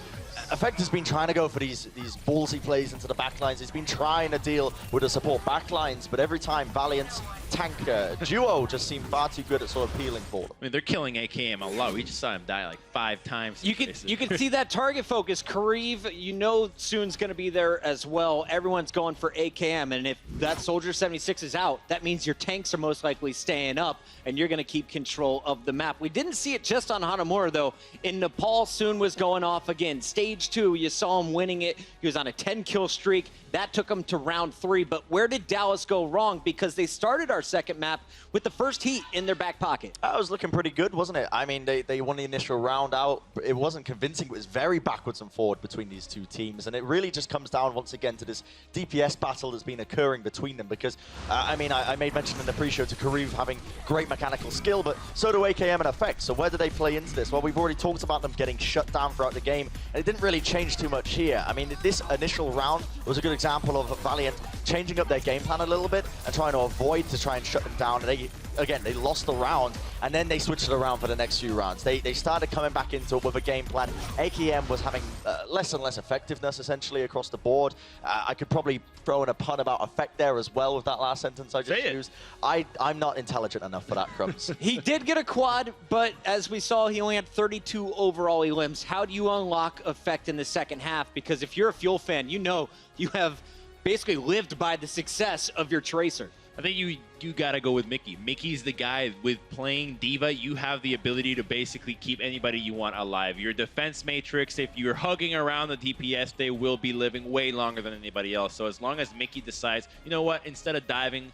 Effect has been trying to go for these ballsy plays into the backlines. He's been trying to deal with the support backlines, but every time Valiant's tank duo just seemed far too good at sort of peeling for them. I mean, they're killing AKM a lot. We just saw him die like 5 times. You can see that target focus. Kariv, you know Soon's going to be there as well. Everyone's going for AKM, and if that Soldier 76 is out, that means your tanks are most likely staying up, and you're going to keep control of the map. We didn't see it just on Hanamura, though. In Nepal, Soon was going off again. Stage 2, you saw him winning it. He was on a 10-kill streak. That took him to round 3. But where did Dallas go wrong? Because they started our second map with the first heat in their back pocket. That was looking pretty good, wasn't it? I mean, they won the initial round out. It wasn't convincing. It was very backwards and forward between these two teams. And it really just comes down once again to this DPS battle that's been occurring between them. Because, I mean, I made mention in the pre-show to Kariv having great mechanical skill, but so do AKM and Effect. So where do they play into this? Well, we've already talked about them getting shut down throughout the game. And it didn't really change too much here. I mean, this initial round was a good example of Valiant changing up their game plan a little bit and trying to avoid to try and shut them down. And they lost the round, and then they switched it around for the next few rounds. They started coming back into it with a game plan. AKM was having less and less effectiveness, essentially, across the board. I could probably throw in a pun about Effect there as well with that last sentence I just used. I'm not intelligent enough for that, Crumbs. He did get a quad, but as we saw, he only had 32 overall elims. How do you unlock Effect in the second half? Because if you're a Fuel fan, you know you have basically lived by the success of your Tracer. I think you got to go with Mickey. Mickey's the guy with playing Diva. You have the ability to basically keep anybody you want alive. Your defense matrix, if you're hugging around the DPS, they will be living way longer than anybody else. So as long as Mickey decides, you know what, instead of diving,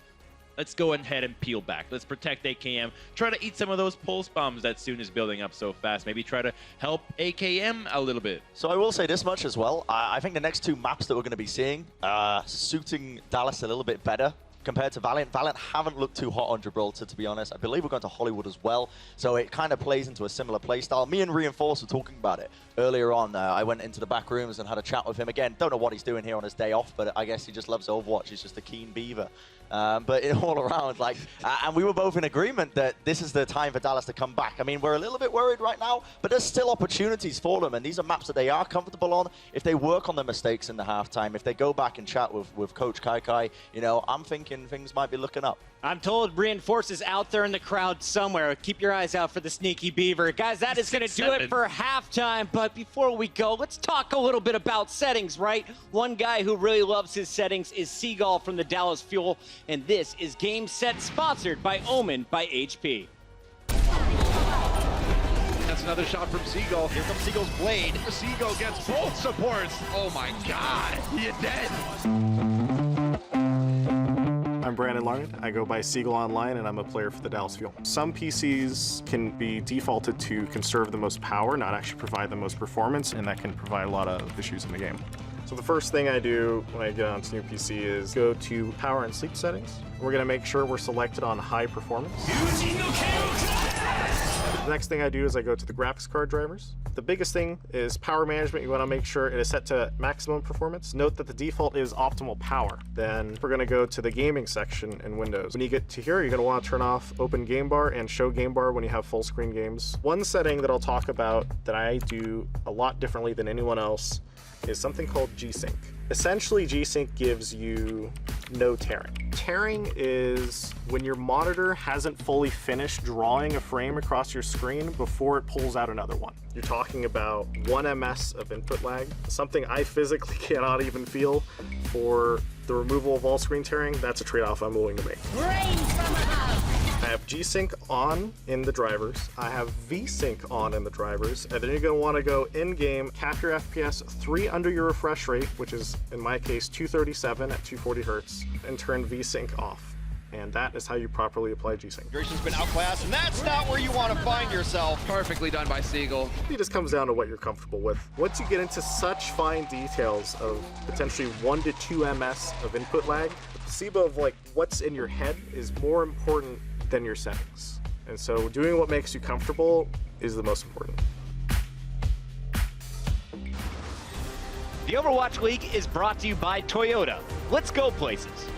let's go ahead and peel back. Let's protect AKM. Try to eat some of those pulse bombs that Soon is building up so fast. Maybe try to help AKM a little bit. So I will say this much as well. I think the next two maps that we're going to be seeing are suiting Dallas a little bit better compared to Valiant. Valiant haven't looked too hot on Gibraltar, to be honest. I believe we're going to Hollywood as well, so it kind of plays into a similar play style. Me and Reinforce were talking about it earlier on. I went into the back rooms and had a chat with him. Again, don't know what he's doing here on his day off, but I guess he just loves Overwatch. He's just a keen beaver. But all around, like, and we were both in agreement that this is the time for Dallas to come back. I mean, we're a little bit worried right now, but there's still opportunities for them, and these are maps that they are comfortable on. If they work on their mistakes in the halftime, if they go back and chat with Coach Kai, you know, I'm thinking things might be looking up. I'm told Reinforce is out there in the crowd somewhere. Keep your eyes out for the sneaky beaver. Guys, that is going to do it for halftime. But before we go, let's talk a little bit about settings, right? One guy who really loves his settings is Seagull from the Dallas Fuel. And this is Game Set, sponsored by Omen by HP. That's another shot from Seagull. Here comes Seagull's blade. Seagull gets both supports. Oh my God, you're dead. I'm Brandon Larned. I go by Seagull Online, and I'm a player for the Dallas Fuel. Some PCs can be defaulted to conserve the most power, not actually provide the most performance, and that can provide a lot of issues in the game. So the first thing I do when I get onto new PC is go to power and sleep settings. We're going to make sure we're selected on high performance. The next thing I do is I go to the graphics card drivers. The biggest thing is power management. You want to make sure it is set to maximum performance. Note that the default is optimal power. Then we're going to go to the gaming section in Windows. When you get to here, you're going to want to turn off open game bar and show game bar when you have full screen games. One setting that I'll talk about that I do a lot differently than anyone else is something called G-Sync. Essentially, G-Sync gives you no tearing. Tearing is when your monitor hasn't fully finished drawing a frame across your screen before it pulls out another one. You're talking about 1 ms of input lag, something I physically cannot even feel. For the removal of all screen tearing, that's a trade-off I'm willing to make. I have G-Sync on in the drivers. I have V-Sync on in the drivers. And then you're going to want to go in-game, cap your FPS 3 under your refresh rate, which is, in my case, 237 at 240 hertz, and turn V-Sync off. And that is how you properly apply G-Sync. Grayson's been outclassed, and that's not where you want to find yourself. Perfectly done by Seagull. It just comes down to what you're comfortable with. Once you get into such fine details of potentially 1 to 2 ms of input lag, the placebo of like what's in your head is more important than your settings. And so doing what makes you comfortable is the most important. The Overwatch League is brought to you by Toyota. Let's go places.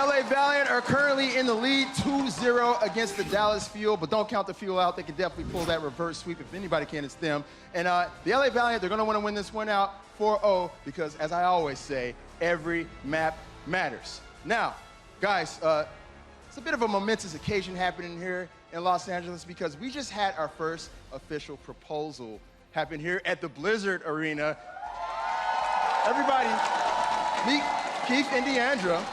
LA Valiant are currently in the lead 2-0 against the Dallas Fuel, but don't count the Fuel out. They can definitely pull that reverse sweep. If anybody can, it's them. And the LA Valiant, they're going to want to win this one out 4-0 because, as I always say, every map matters. Now, guys, it's a bit of a momentous occasion happening here in Los Angeles because we just had our first official proposal happen here at the Blizzard Arena. Everybody, meet Keith and Deandra.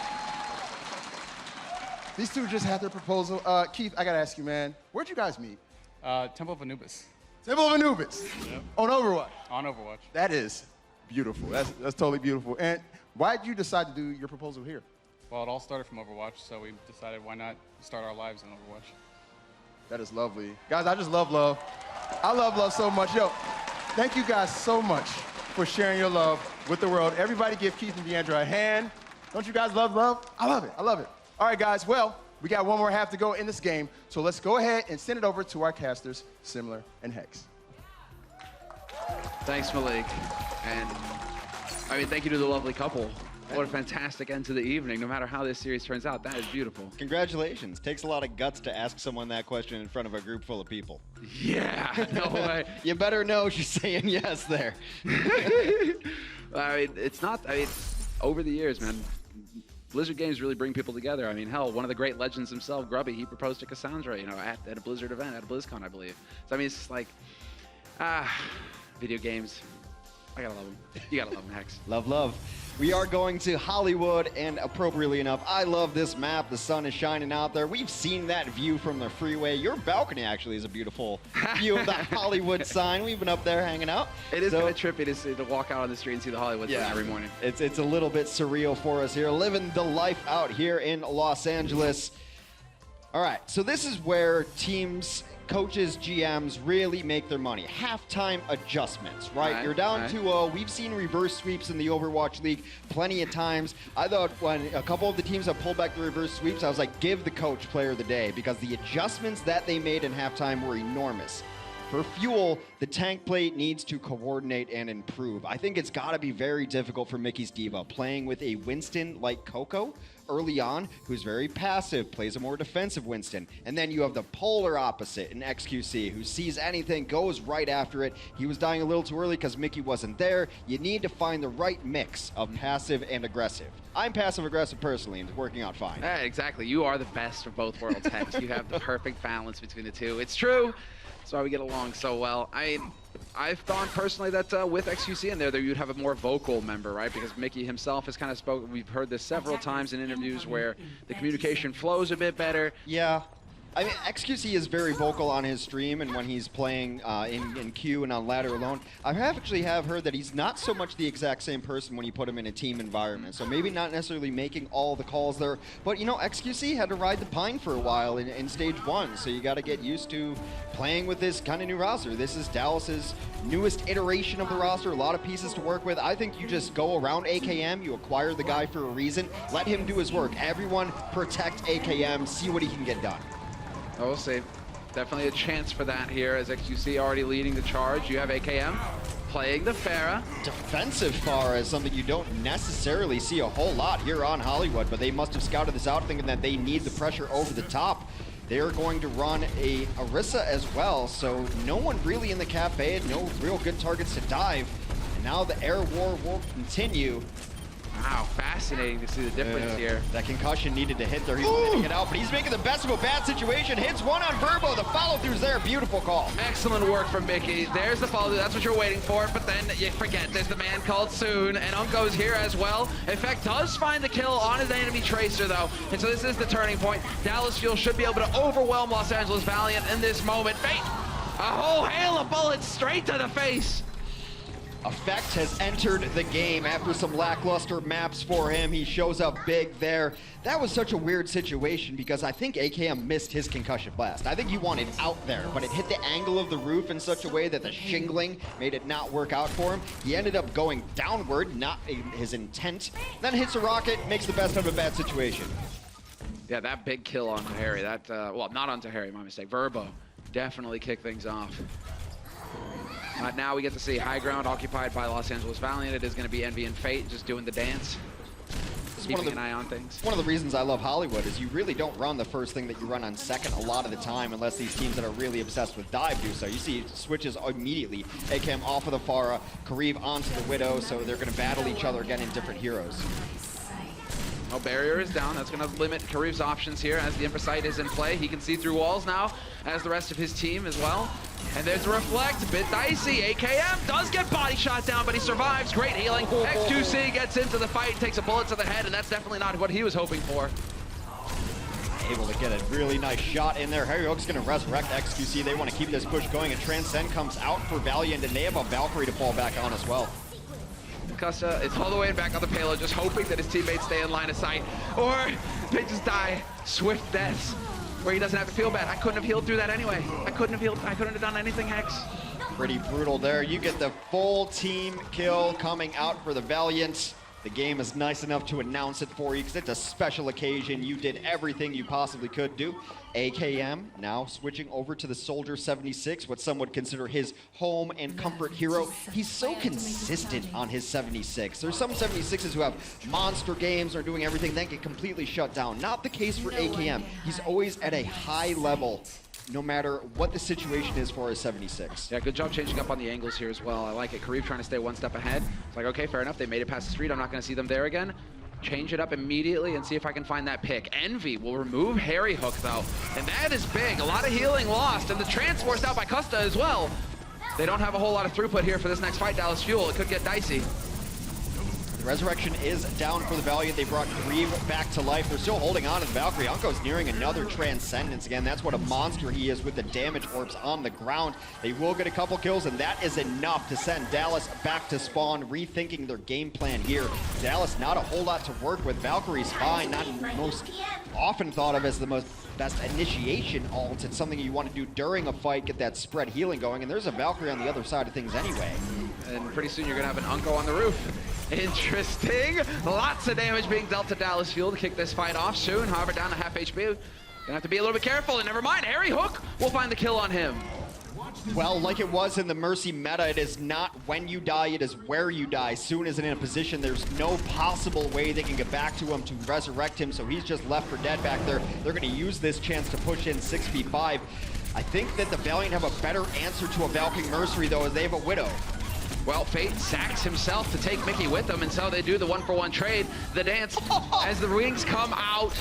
These two just had their proposal. Keith, I gotta ask you, man, where'd you guys meet? Temple of Anubis. Temple of Anubis. Yep. On Overwatch. On Overwatch. That is beautiful. That's totally beautiful. And why did you decide to do your proposal here? Well, it all started from Overwatch, so we decided why not start our lives in Overwatch. That is lovely. Guys, I just love love. I love love so much. Yo, thank you guys so much for sharing your love with the world. Everybody give Keith and Deandra a hand. Don't you guys love love? I love it. I love it. All right, guys. Well, we got one more half to go in this game, so let's go ahead and send it over to our casters, Simler and Hex. Thanks, Malik. And I mean, thank you to the lovely couple. What a fantastic end to the evening. No matter how this series turns out, that is beautiful. Congratulations. Takes a lot of guts to ask someone that question in front of a group full of people. Yeah, no way. You better know she's saying yes there. I mean, it's not, over the years, man, Blizzard games really bring people together. I mean, hell, one of the great legends himself, Grubby, he proposed to Cassandra, at a Blizzard event, at a BlizzCon, I believe. So, I mean, it's just like, video games. I gotta love them. You gotta love them, Hex. Love, love. We are going to Hollywood, and appropriately enough, I love this map. The sun is shining out there. We've seen that view from the freeway. Your balcony actually is a beautiful view of the Hollywood sign. We've been up there hanging out. It is kind of trippy to walk out on the street and see the Hollywood sign every morning. It's a little bit surreal for us here, living the life out here in Los Angeles. All right, so this is where teams, coaches, GMs really make their money. Halftime adjustments, right? You're down 2-0. We've seen reverse sweeps in the Overwatch League plenty of times. I thought when a couple of the teams have pulled back the reverse sweeps, I was like, give the coach player of the day, because the adjustments that they made in halftime were enormous. For Fuel, the tank plate needs to coordinate and improve. I think it's got to be very difficult for Mickey's Diva, playing with a Winston like Coco early on, who's very passive, plays a more defensive Winston. And then you have the polar opposite in XQC, who sees anything, goes right after it. He was dying a little too early because Mickey wasn't there. You need to find the right mix of passive and aggressive. I'm passive-aggressive personally, and it's working out fine. Yeah, exactly. You are the best of both worlds, Hex. You have the perfect balance between the two. It's true. That's why we get along so well. I've thought personally that with XQC in there, you'd have a more vocal member, right? Because Mickey himself has kind of spoken. We've heard this several times in interviews where the communication flows a bit better. Yeah. I mean, XQC is very vocal on his stream and when he's playing in queue and on ladder alone. I actually have heard that he's not so much the exact same person when you put him in a team environment. So maybe not necessarily making all the calls there. But, you know, XQC had to ride the pine for a while in stage 1. So you got to get used to playing with this kind of new roster. This is Dallas's newest iteration of the roster. A lot of pieces to work with. I think you just go around AKM. You acquire the guy for a reason. Let him do his work. Everyone protect AKM. See what he can get done. We'll see. Definitely a chance for that here as XQC already leading the charge. You have AKM playing the Pharah. Defensive Pharah is something you don't necessarily see a whole lot here on Hollywood, but they must have scouted this out thinking that they need the pressure over the top. They're going to run a Orisa as well, so no one really in the cafe, no real good targets to dive. And now the air war will continue. Wow, fascinating to see the difference here. That concussion needed to hit there. He wanted to get out, but he's making the best of a bad situation. Hits one on Verbo. The follow-through's there. Beautiful call. Excellent work from Mickey. There's the follow-through. That's what you're waiting for. But then you forget there's the man called Soon, and Unko's here as well. Effect does find the kill on his enemy Tracer, though. And so this is the turning point. Dallas Fuel should be able to overwhelm Los Angeles Valiant in this moment. Fate, a whole hail of bullets straight to the face. Effect has entered the game after some lackluster maps for him. He shows up big there. That was such a weird situation because I think AKM missed his concussion blast. I think he wanted out there, but it hit the angle of the roof in such a way that the shingling made it not work out for him. He ended up going downward, not his intent. Then hits a rocket, makes the best of a bad situation. Yeah, that big kill on Tahiri. That, well, not on Tahiri, my mistake. Verbo definitely kicked things off. Now we get to see high ground occupied by Los Angeles Valiant. It is going to be Envy and Fate just doing the dance. This keeping an eye on things. One of the reasons I love Hollywood is you really don't run the first thing that you run on second a lot of the time unless these teams that are really obsessed with dive do so. You see switches immediately. AKM off of the Pharah, Kariv onto the Widow, so they're going to battle each other again in different heroes. No, barrier is down. That's going to limit Kariv's options here as the Emperor Sight is in play. He can see through walls now, as the rest of his team as well. And there's a Reflect, a bit dicey. AKM does get body shot down, but he survives. Great healing. X2C gets into the fight and takes a bullet to the head, and that's definitely not what he was hoping for. Able to get a really nice shot in there. Harry Hook's going to resurrect XQC. They want to keep this push going, and Transcend comes out for Valiant, and they have a Valkyrie to fall back on as well. Custa is all the way back on the payload, just hoping that his teammates stay in line of sight, or they just die swift deaths, where he doesn't have to feel bad. I couldn't have healed through that anyway. I couldn't have done anything, Hex. Pretty brutal there. You get the full team kill coming out for the Valiant. The game is nice enough to announce it for you because it's a special occasion. You did everything you possibly could do. AKM now switching over to the Soldier 76, what some would consider his home and comfort hero. He's so consistent on his 76. There's some 76s who have monster games or doing everything, then get completely shut down. Not the case for AKM. He's always at a high level, no matter what the situation is for his 76. Yeah, good job changing up on the angles here as well. I like it. Kariv trying to stay one step ahead. It's like, okay, fair enough. They made it past the street. I'm not going to see them there again. Change it up immediately and see if I can find that pick. Envy will remove Harry Hook, though. And that is big. A lot of healing lost. And the transforced out by Custa as well. They don't have a whole lot of throughput here for this next fight, Dallas Fuel. It could get dicey. Resurrection is down for the Valiant. They brought Grieve back to life. They're still holding on to the Valkyrie. Unko's nearing another Transcendence again. That's what a monster he is with the damage orbs on the ground. They will get a couple kills, and that is enough to send Dallas back to spawn, rethinking their game plan here. Dallas, not a whole lot to work with. Valkyrie's fine, not most often thought of as the best initiation ult. It's something you want to do during a fight, get that spread healing going, and there's a Valkyrie on the other side of things anyway. And pretty soon you're going to have an Unko on the roof. Interesting. Lots of damage being dealt to Dallas Fuel to kick this fight off soon. However, down to half HP. Gonna have to be a little bit careful, and never mind, Harry Hook will find the kill on him. Well, like it was in the Mercy meta, it is not when you die, it is where you die. Soon as in a position, there's no possible way they can get back to him to resurrect him, so he's just left for dead back there. They're gonna use this chance to push in 6v5. I think that the Valiant have a better answer to a Valkyrie Mercenary, though, as they have a Widow. Well, Fate sacks himself to take Mickey with them, and so they do the 1-for-1 trade. The dance, as the rings come out,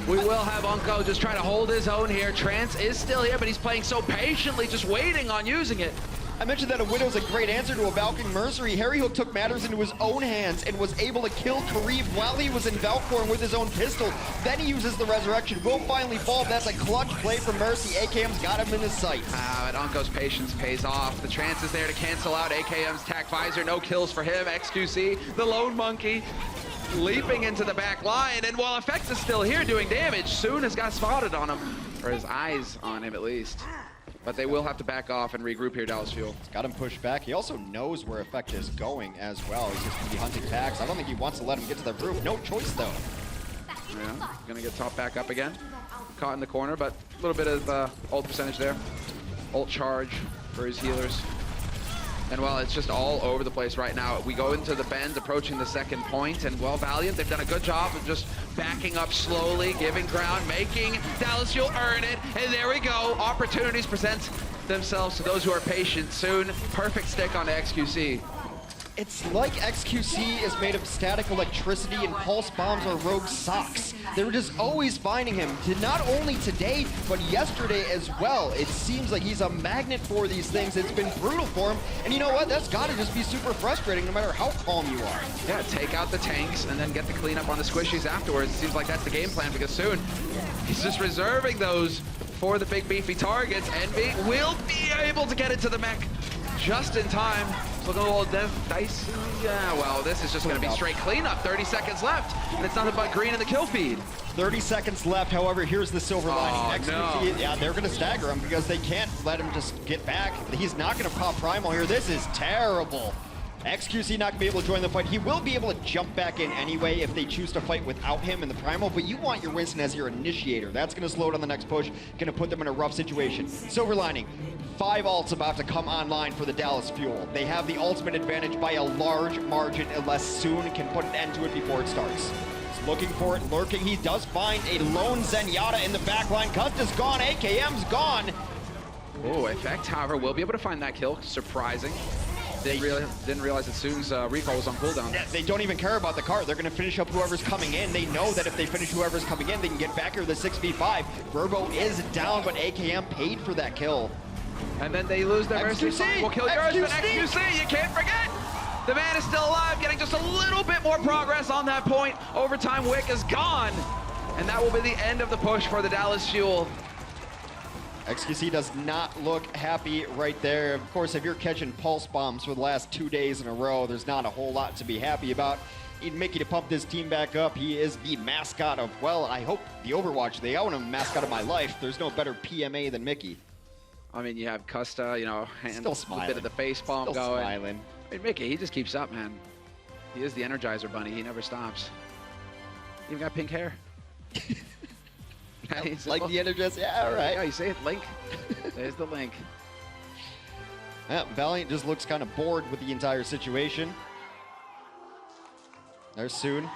we will have Unko just try to hold his own here. Trance is still here, but he's playing so patiently, just waiting on using it. I mentioned that a Widow's a great answer to a Valkyrie Mercenary. Harry Hook took matters into his own hands and was able to kill Kariv while he was in Valkorn with his own pistol. Then he uses the Resurrection. Will finally fall. That's a clutch play from Mercy. AKM's got him in his sights. But Unko's patience pays off. The Trance is there to cancel out AKM's tac visor. No kills for him. XQC, the lone monkey, leaping into the back line. And while Effect is still here doing damage, Soon has got spotted on him, or his eyes on him at least. But they will have to back off and regroup here, Dallas Fuel. It's got him pushed back. He also knows where Effect is going as well. He's just going to be hunting packs. I don't think he wants to let him get to the roof. No choice, though. Yeah, going to get topped back up again. Caught in the corner, but a little bit of ult percentage there. Ult charge for his healers. And well, it's just all over the place right now. We go into the bend, approaching the second point, and well, Valiant, they've done a good job of just backing up slowly, giving ground, making Dallas Fuel earn it, and there we go. Opportunities present themselves to those who are patient. Soon, perfect stick on XQC. It's like XQC is made of static electricity and pulse bombs or rogue socks. They're just always finding him, not only today, but yesterday as well. It seems like he's a magnet for these things. It's been brutal for him, and you know what? That's gotta just be super frustrating no matter how calm you are. Yeah, take out the tanks and then get the cleanup on the squishies afterwards. It seems like that's the game plan, because soon he's just reserving those for the big beefy targets. Envy will be able to get it to the mech just in time. Looking a little dicey. Yeah, well, this is just going to be straight cleanup. 30 seconds left, and it's nothing but green in the kill feed. 30 seconds left. However, here's the silver lining. XQC, yeah, they're going to stagger him because they can't let him just get back. He's not going to pop Primal here. This is terrible. XQC not going to be able to join the fight. He will be able to jump back in anyway if they choose to fight without him in the Primal, but you want your Winston as your initiator. That's going to slow down the next push, going to put them in a rough situation. Silver lining, 5 ults about to come online for the Dallas Fuel. They have the ultimate advantage by a large margin unless Soon can put an end to it before it starts. He's looking for it, lurking. He does find a lone Zenyatta in the backline. Custa's gone, AKM's gone. Oh, Effect, however, will be able to find that kill. Surprising. They didn't realize that Soong's recall was on cooldown. Yeah, they don't even care about the card. They're going to finish up whoever's coming in. They know that if they finish whoever's coming in, they can get back here to the 6v5. Verbo is down, but AKM paid for that kill. And then they lose their Mercy. Will kill yours, but XQC, you can't forget. The man is still alive, getting just a little bit more progress on that point. Overtime Wick is gone. And that will be the end of the push for the Dallas Fuel. XQC does not look happy right there. Of course, if you're catching pulse bombs for the last 2 days in a row, there's not a whole lot to be happy about. Need Mickey to pump this team back up. He is the mascot of, well, I hope the Overwatch League. I want a mascot of my life. There's no better PMA than Mickey. I mean, you have Custa, you know, and Still smiling. a bit of the face palm Still going. smiling. I mean, Mickey, he just keeps up, man. He is the Energizer Bunny. He never stops. Even got pink hair. Like the Energizer? Yeah, all right. Yeah, you say it, Link. There's the link. Yeah, Valiant just looks kind of bored with the entire situation. There's Soon.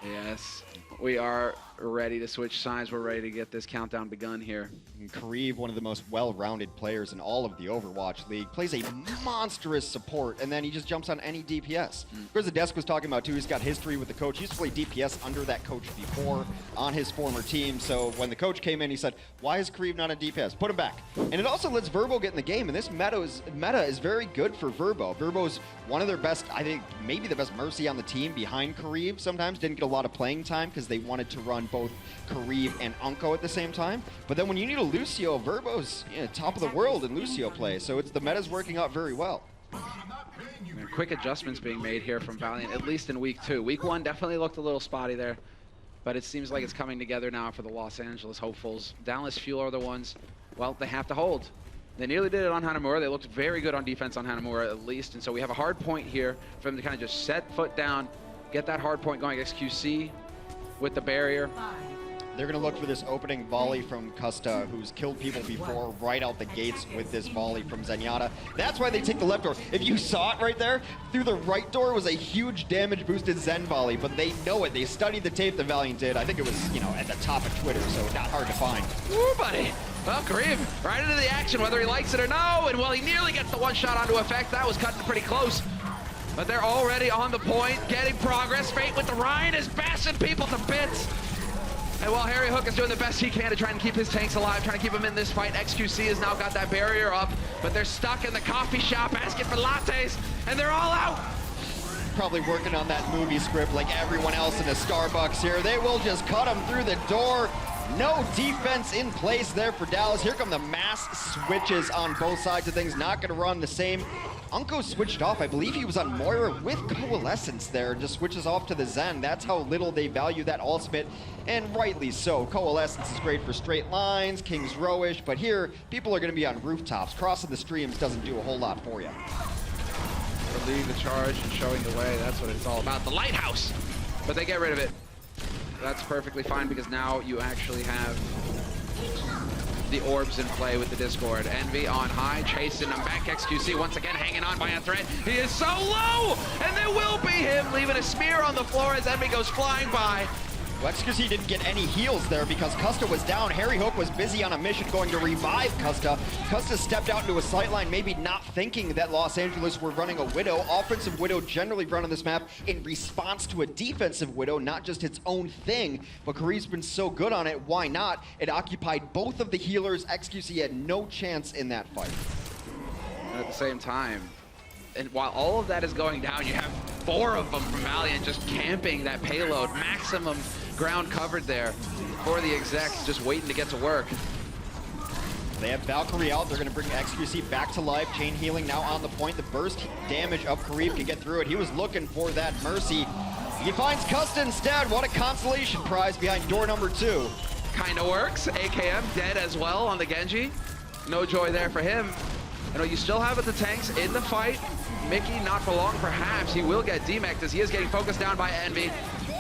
Yes, we are ready to switch sides. We're ready to get this countdown begun here. And Kareev, one of the most well-rounded players in all of the Overwatch League, plays a monstrous support, and then he just jumps on any DPS. Whereas the desk was talking about too, he's got history with the coach. He used to play DPS under that coach before on his former team. So when the coach came in, he said, why is Kareev not a DPS? Put him back. And it also lets Verbo get in the game, and this meta is very good for Verbo. Verbo's one of their best, I think, maybe the best Mercy on the team behind Kareev. Sometimes didn't get a lot of playing time because they wanted to run both Kareev and Unko at the same time. But then when you need a Lucio, Verbo's top of the world in Lucio play. So the meta's working out very well. Quick adjustments being made here from Valiant, at least in week 2. Week 1 definitely looked a little spotty there, but it seems like it's coming together now for the Los Angeles hopefuls. Dallas Fuel are the ones, well, they have to hold. They nearly did it on Hanamura. They looked very good on defense on Hanamura at least, and so we have a hard point here for them to kind of just set foot down, get that hard point going. XQC with the barrier. They're going to look for this opening volley from Custa, who's killed people before right out the gates with this volley from Zenyatta. That's why they take the left door. If you saw it right there, through the right door was a huge damage boosted Zen volley, but they know it. They studied the tape that Valiant did. I think it was, at the top of Twitter, so not hard to find. Ooh, buddy. Well, Kareev right into the action, whether he likes it or no, and well, he nearly gets the one shot onto Effect. That was cutting pretty close. But they're already on the point, getting progress. Fate with the Ryan is bashing people to bits. And while Harry Hook is doing the best he can to try and keep his tanks alive, trying to keep him in this fight, XQC has now got that barrier up, but they're stuck in the coffee shop asking for lattes, and they're all out. Probably working on that movie script like everyone else in a Starbucks here. They will just cut him through the door. No defense in place there for Dallas. Here come the mass switches on both sides of things. Not going to run the same. Unko switched off. I believe he was on Moira with Coalescence there. Just switches off to the Zen. That's how little they value that ultimate. And rightly so. Coalescence is great for straight lines, King's Row-ish. But here, people are going to be on rooftops. Crossing the streams doesn't do a whole lot for you. Leading the charge and showing the way. That's what it's all about. The lighthouse. But they get rid of it. That's perfectly fine because now you actually have the orbs in play with the Discord. Envy on high, chasing him back. XQC once again hanging on by a thread. He is so low, and there will be him leaving a smear on the floor as Envy goes flying by. Well, XQC didn't get any heals there because Custa was down. Harry Hook was busy on a mission going to revive Custa. Custa stepped out into a sightline, maybe not thinking that Los Angeles were running a Widow. Offensive Widow generally run on this map in response to a defensive Widow, not just its own thing. But Kareev's been so good on it, why not? It occupied both of the healers. XQC had no chance in that fight. And at the same time, and while all of that is going down, you have 4 of them from Valiant just camping that payload. Maximum ground covered there for the execs, just waiting to get to work. They have Valkyrie out. They're going to bring XQC back to life. Chain healing now on the point. The burst damage of Kareev can get through it. He was looking for that mercy. He finds Custa instead. What a consolation prize behind door number 2. Kind of works. AKM dead as well on the Genji. No joy there for him. You still have the tanks in the fight. Mickey, not for long, perhaps. He will get demected as he is getting focused down by Envy.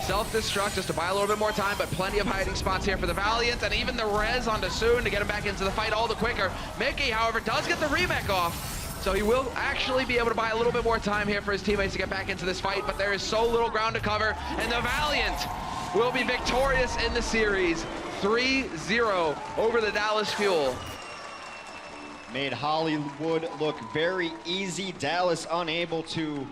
Self-destruct just to buy a little bit more time, but plenty of hiding spots here for the Valiant, and even the res onto Soon to get him back into the fight all the quicker. Mickey, however, does get the remake off. So he will actually be able to buy a little bit more time here for his teammates to get back into this fight, but there is so little ground to cover, and the Valiant will be victorious in the series, 3-0 over the Dallas Fuel. Made Hollywood look very easy. Dallas unable to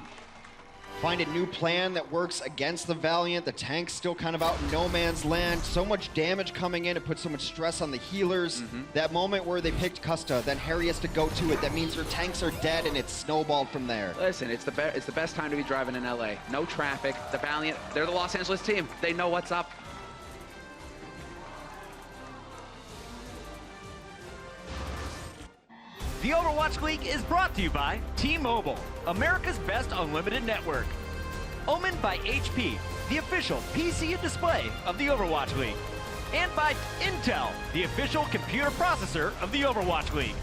find a new plan that works against the Valiant. The tank's still kind of out in no man's land. So much damage coming in. It puts so much stress on the healers. That moment where they picked Custa, then Harry has to go to it. That means their tanks are dead, and it's snowballed from there. Listen, it's the best time to be driving in LA. No traffic. The Valiant, they're the Los Angeles team. They know what's up. The Overwatch League is brought to you by T-Mobile, America's best unlimited network. Omened by HP, the official PC and display of the Overwatch League. And by Intel, the official computer processor of the Overwatch League.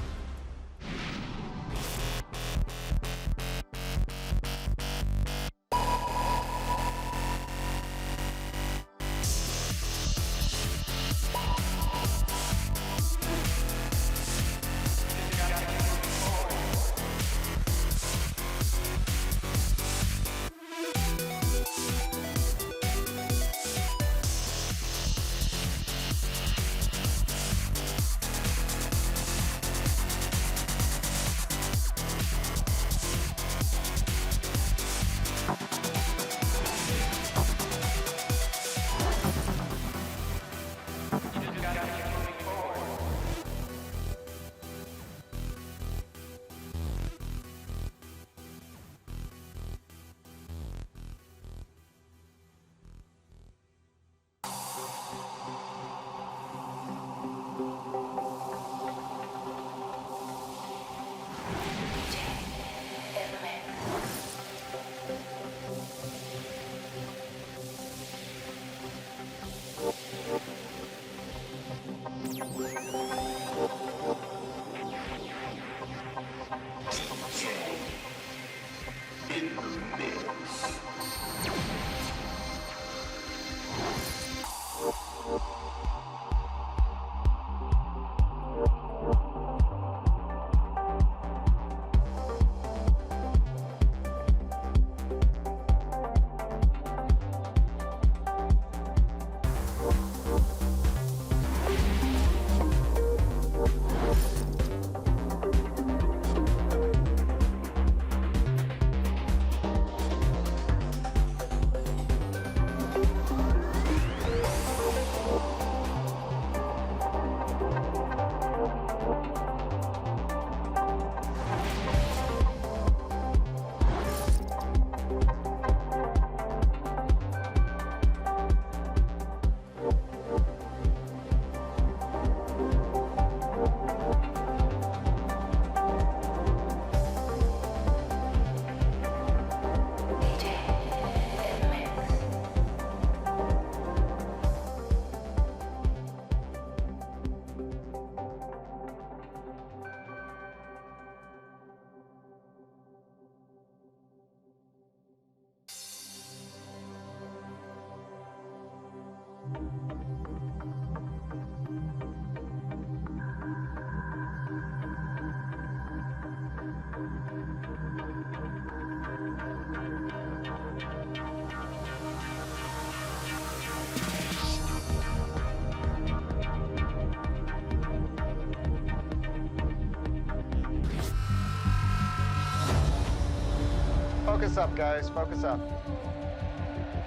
Focus up, guys. Focus up.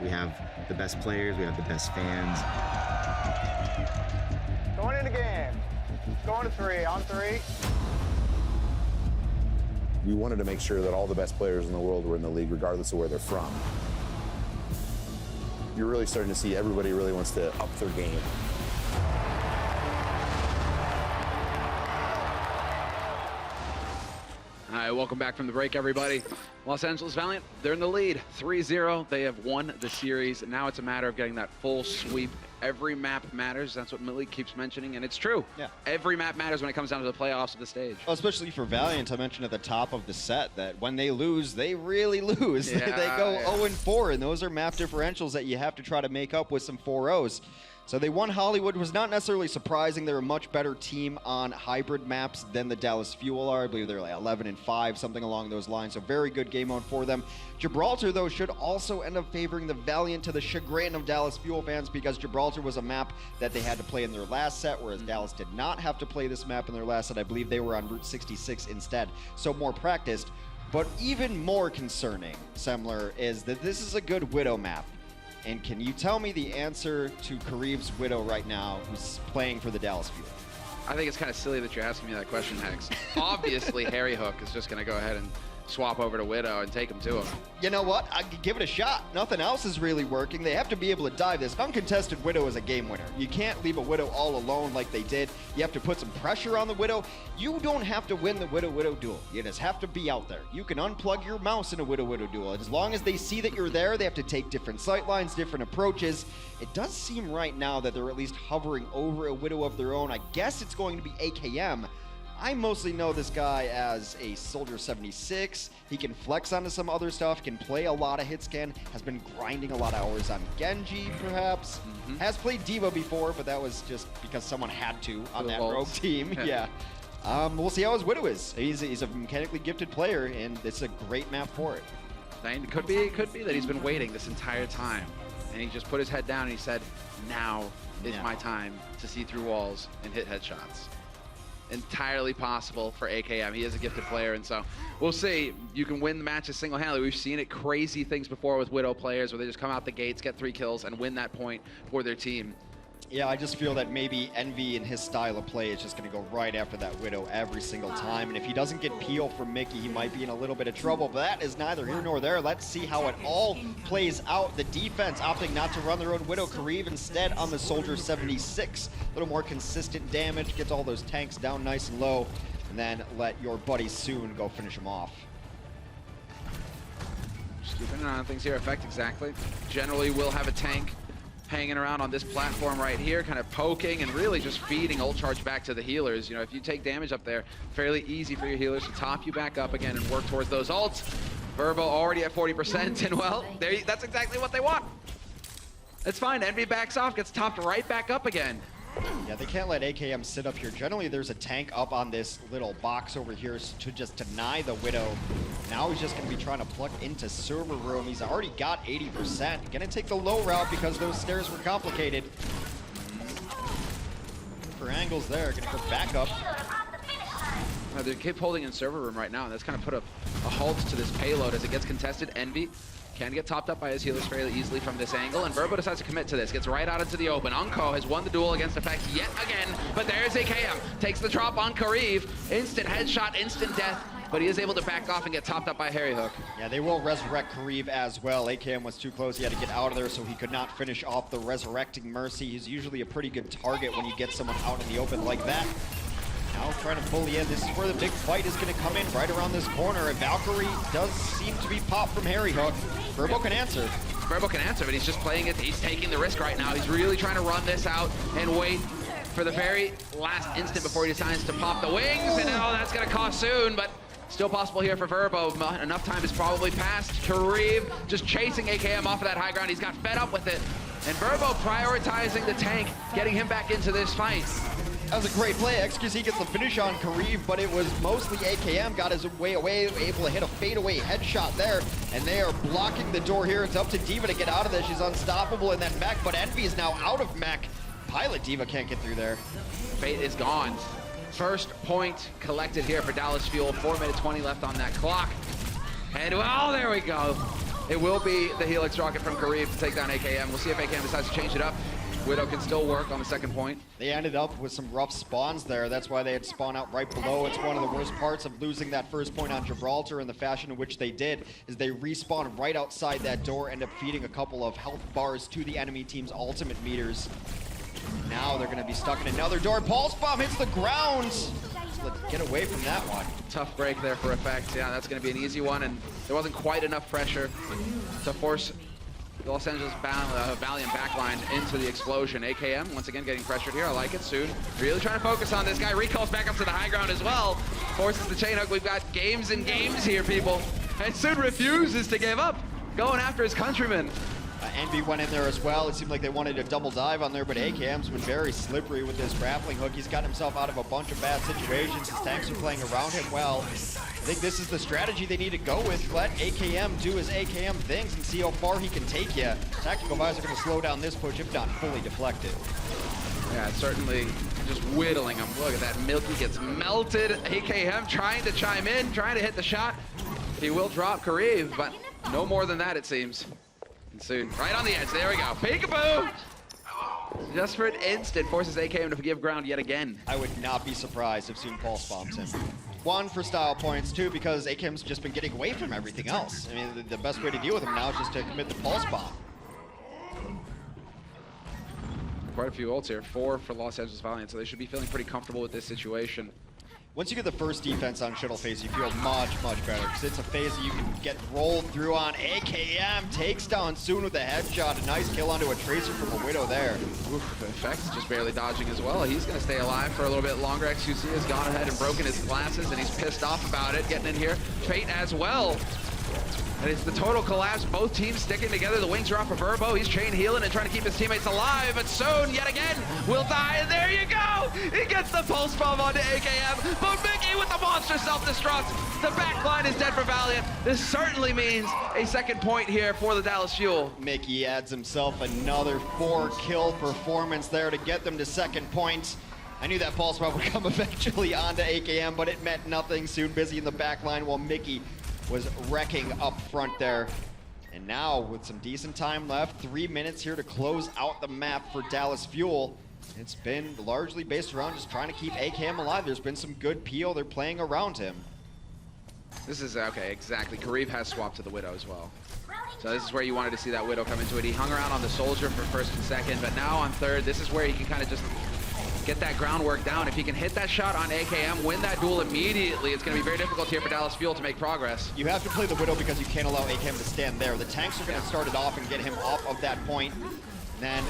We have the best players. We have the best fans. Going in the game. Going to 3. On 3. We wanted to make sure that all the best players in the world were in the league, regardless of where they're from. You're really starting to see everybody really wants to up their game. All right, welcome back from the break, everybody. Los Angeles Valiant, they're in the lead, 3-0. They have won the series. Now it's a matter of getting that full sweep. Every map matters. That's what Malik keeps mentioning, and it's true. Yeah. Every map matters when it comes down to the playoffs of the stage. Well, especially for Valiant, I mentioned at the top of the set that when they lose, they really lose. Yeah, they go 0-4, and those are map differentials that you have to try to make up with some 4-0s. So they won Hollywood. Was not necessarily surprising. They're a much better team on hybrid maps than the Dallas Fuel are. I believe they're like 11-5, something along those lines. So very good game mode for them. Gibraltar, though, should also end up favoring the Valiant to the chagrin of Dallas Fuel fans, because Gibraltar was a map that they had to play in their last set, whereas Dallas did not have to play this map in their last set. I believe they were on Route 66 instead, so more practiced. But even more concerning, Semler, is that this is a good Widow map. And can you tell me the answer to Kariv's Widow right now, who's playing for the Dallas Fuel? I think it's kind of silly that you're asking me that question, Hex. Obviously, Harry Hook is just going to go ahead and swap over to Widow and take him to him. You know what? I could give it a shot. Nothing else is really working. They have to be able to dive this. An uncontested Widow is a game winner. You can't leave a Widow all alone like they did. You have to put some pressure on the Widow. You don't have to win the Widow-Widow duel. You just have to be out there. You can unplug your mouse in a Widow-Widow duel. As long as they see that you're there, they have to take different sight lines, different approaches. It does seem right now that they're at least hovering over a Widow of their own. I guess it's going to be AKM. I mostly know this guy as a Soldier 76. He can flex onto some other stuff, can play a lot of hit scan, has been grinding a lot of hours on Genji, perhaps. Has played D.Va before, but that was just because someone had to on that rogue team. Yeah. We'll see how his Widow is. He's a mechanically gifted player, and it's a great map for it. And it could be that he's been waiting this entire time, and he just put his head down and he said, now is my time to see through walls and hit headshots. Entirely possible for AKM. He is a gifted player, and so we'll see. You can win the matches single-handedly. We've seen it, crazy things before with Widow players where they just come out the gates, get 3 kills, and win that point for their team. Yeah, I just feel that maybe Envy and his style of play is just going to go right after that Widow every single time. And if he doesn't get peel from Mickey, he might be in a little bit of trouble. But that is neither here nor there. Let's see how it all plays out. The defense opting not to run their own Widow. Kariv instead on the Soldier 76. A little more consistent damage. Gets all those tanks down nice and low. And then let your buddy Soon go finish him off. Just keeping an eye on things here. Effect exactly. Generally will have a tank hanging around on this platform right here, kind of poking and really just feeding ult charge back to the healers. You know, if you take damage up there, fairly easy for your healers to top you back up again and work towards those ults. Verbo already at 40%, and well, that's exactly what they want. It's fine, Envy backs off, gets topped right back up again. Yeah, they can't let AKM sit up here. Generally, there's a tank up on this little box over here to just deny the Widow. Now he's just going to be trying to plug into server room. He's already got 80%. Going to take the low route because those stairs were complicated. For angles there, going to go back up. They keep holding in server room right now, and that's kind of put a halt to this payload as it gets contested. Envy can get topped up by his healers fairly easily from this angle, and Verbo decides to commit to this. Gets right out into the open. Unko has won the duel against Effect yet again, but there's AKM. Takes the drop on Kariv. Instant headshot, instant death, but he is able to back off and get topped up by Harry Hook. Yeah, they will resurrect Kariv as well. AKM was too close. He had to get out of there so he could not finish off the resurrecting Mercy. He's usually a pretty good target when you get someone out in the open like that. Now trying to bully in. This is where the big fight is going to come in, right around this corner. And Valkyrie does seem to be popped from Harry Hook. Verbo can answer. Verbo can answer, but he's just playing it. He's taking the risk right now. He's really trying to run this out and wait for the very last instant before he decides to pop the wings. And oh, that's going to cost Soon, but still possible here for Verbo. Enough time has probably passed. Kariv just chasing AKM off of that high ground. He's got fed up with it. And Verbo prioritizing the tank, getting him back into this fight. That was a great play. XQC gets the finish on Kariv, but it was mostly AKM got his way away, able to hit a fadeaway headshot there, and they are blocking the door here. It's up to D.Va to get out of this. She's unstoppable in that mech, but Envy is now out of mech. Pilot D.Va can't get through there. Fate is gone. First point collected here for Dallas Fuel. 4 minutes 20 left on that clock. And well, there we go. It will be the Helix rocket from Kariv to take down AKM. We'll see if AKM decides to change it up. Widow can still work on the second point. They ended up with some rough spawns there. That's why they had spawn out right below. It's one of the worst parts of losing that first point on Gibraltar in the fashion in which they did, is they respawn right outside that door, end up feeding a couple of health bars to the enemy team's ultimate meters. Now they're going to be stuck in another door. Pulse Bomb hits the ground. Let's get away from that one. Tough break there for Effect. Yeah, that's going to be an easy one, and there wasn't quite enough pressure to force the Los Angeles Valiant backline into the explosion. AKM once again getting pressured here. I like it. Soon really trying to focus on this guy. Recalls back up to the high ground as well. Forces the chain hook. We've got games and games here, people. And Soon refuses to give up, going after his countrymen. Envy went in there as well. It seemed like they wanted a double dive on there, but AKM's been very slippery with this grappling hook. He's gotten himself out of a bunch of bad situations. His tanks are playing around him well. I think this is the strategy they need to go with. Let AKM do his AKM things and see how far he can take you. Tactical Vibes are going to slow down this push, if not fully deflect it. Yeah, certainly just whittling him. Look at that. Milky gets melted. AKM trying to chime in, trying to hit the shot. He will drop Kariv, but no more than that, it seems. And soon, right on the edge. There we go. Peekaboo! Just for an instant, forces AKM to give ground yet again. I would not be surprised if soon Pulse bombs him. One, for style points. Two, because AKM's just been getting away from everything else. I mean, the best way to deal with him now is just to commit the Pulse bomb. Quite a few ults here. 4 for Los Angeles Valiant, so they should be feeling pretty comfortable with this situation. Once you get the first defense on Shuttle phase, you feel much, much better, because it's a phase that you can get rolled through on. AKM takes down Soon with a headshot. A nice kill onto a Tracer from a Widow there. Oof, Effects just barely dodging as well. He's going to stay alive for a little bit longer. XQC has gone ahead and broken his glasses, and he's pissed off about it. Getting in here. Fate as well. And it's the total collapse. Both teams sticking together. The wings are off of Verbo. He's chain healing and trying to keep his teammates alive. But Soon, yet again, will die. And there you go. He gets the pulse bomb onto AKM. But Mickey with the monster self-destruct. The back line is dead for Valiant. This certainly means a second point here for the Dallas Fuel. Mickey adds himself another 4-kill performance there to get them to second point. I knew that pulse bomb would come eventually onto AKM, but it meant nothing. Soon busy in the back line while Mickey was wrecking up front there. And now with some decent time left, 3 minutes here to close out the map for Dallas Fuel. It's been largely based around just trying to keep AKM alive. There's been some good peel. They're playing around him. This is, okay, exactly. Kariv has swapped to the Widow as well. So this is where you wanted to see that Widow come into it. He hung around on the Soldier for first and second, but now on third, this is where he can kind of just get that groundwork down. If he can hit that shot on AKM, win that duel immediately, it's going to be very difficult here for Dallas Fuel to make progress. You have to play the Widow because you can't allow AKM to stand there. The tanks are going to start it off and get him off of that point. Then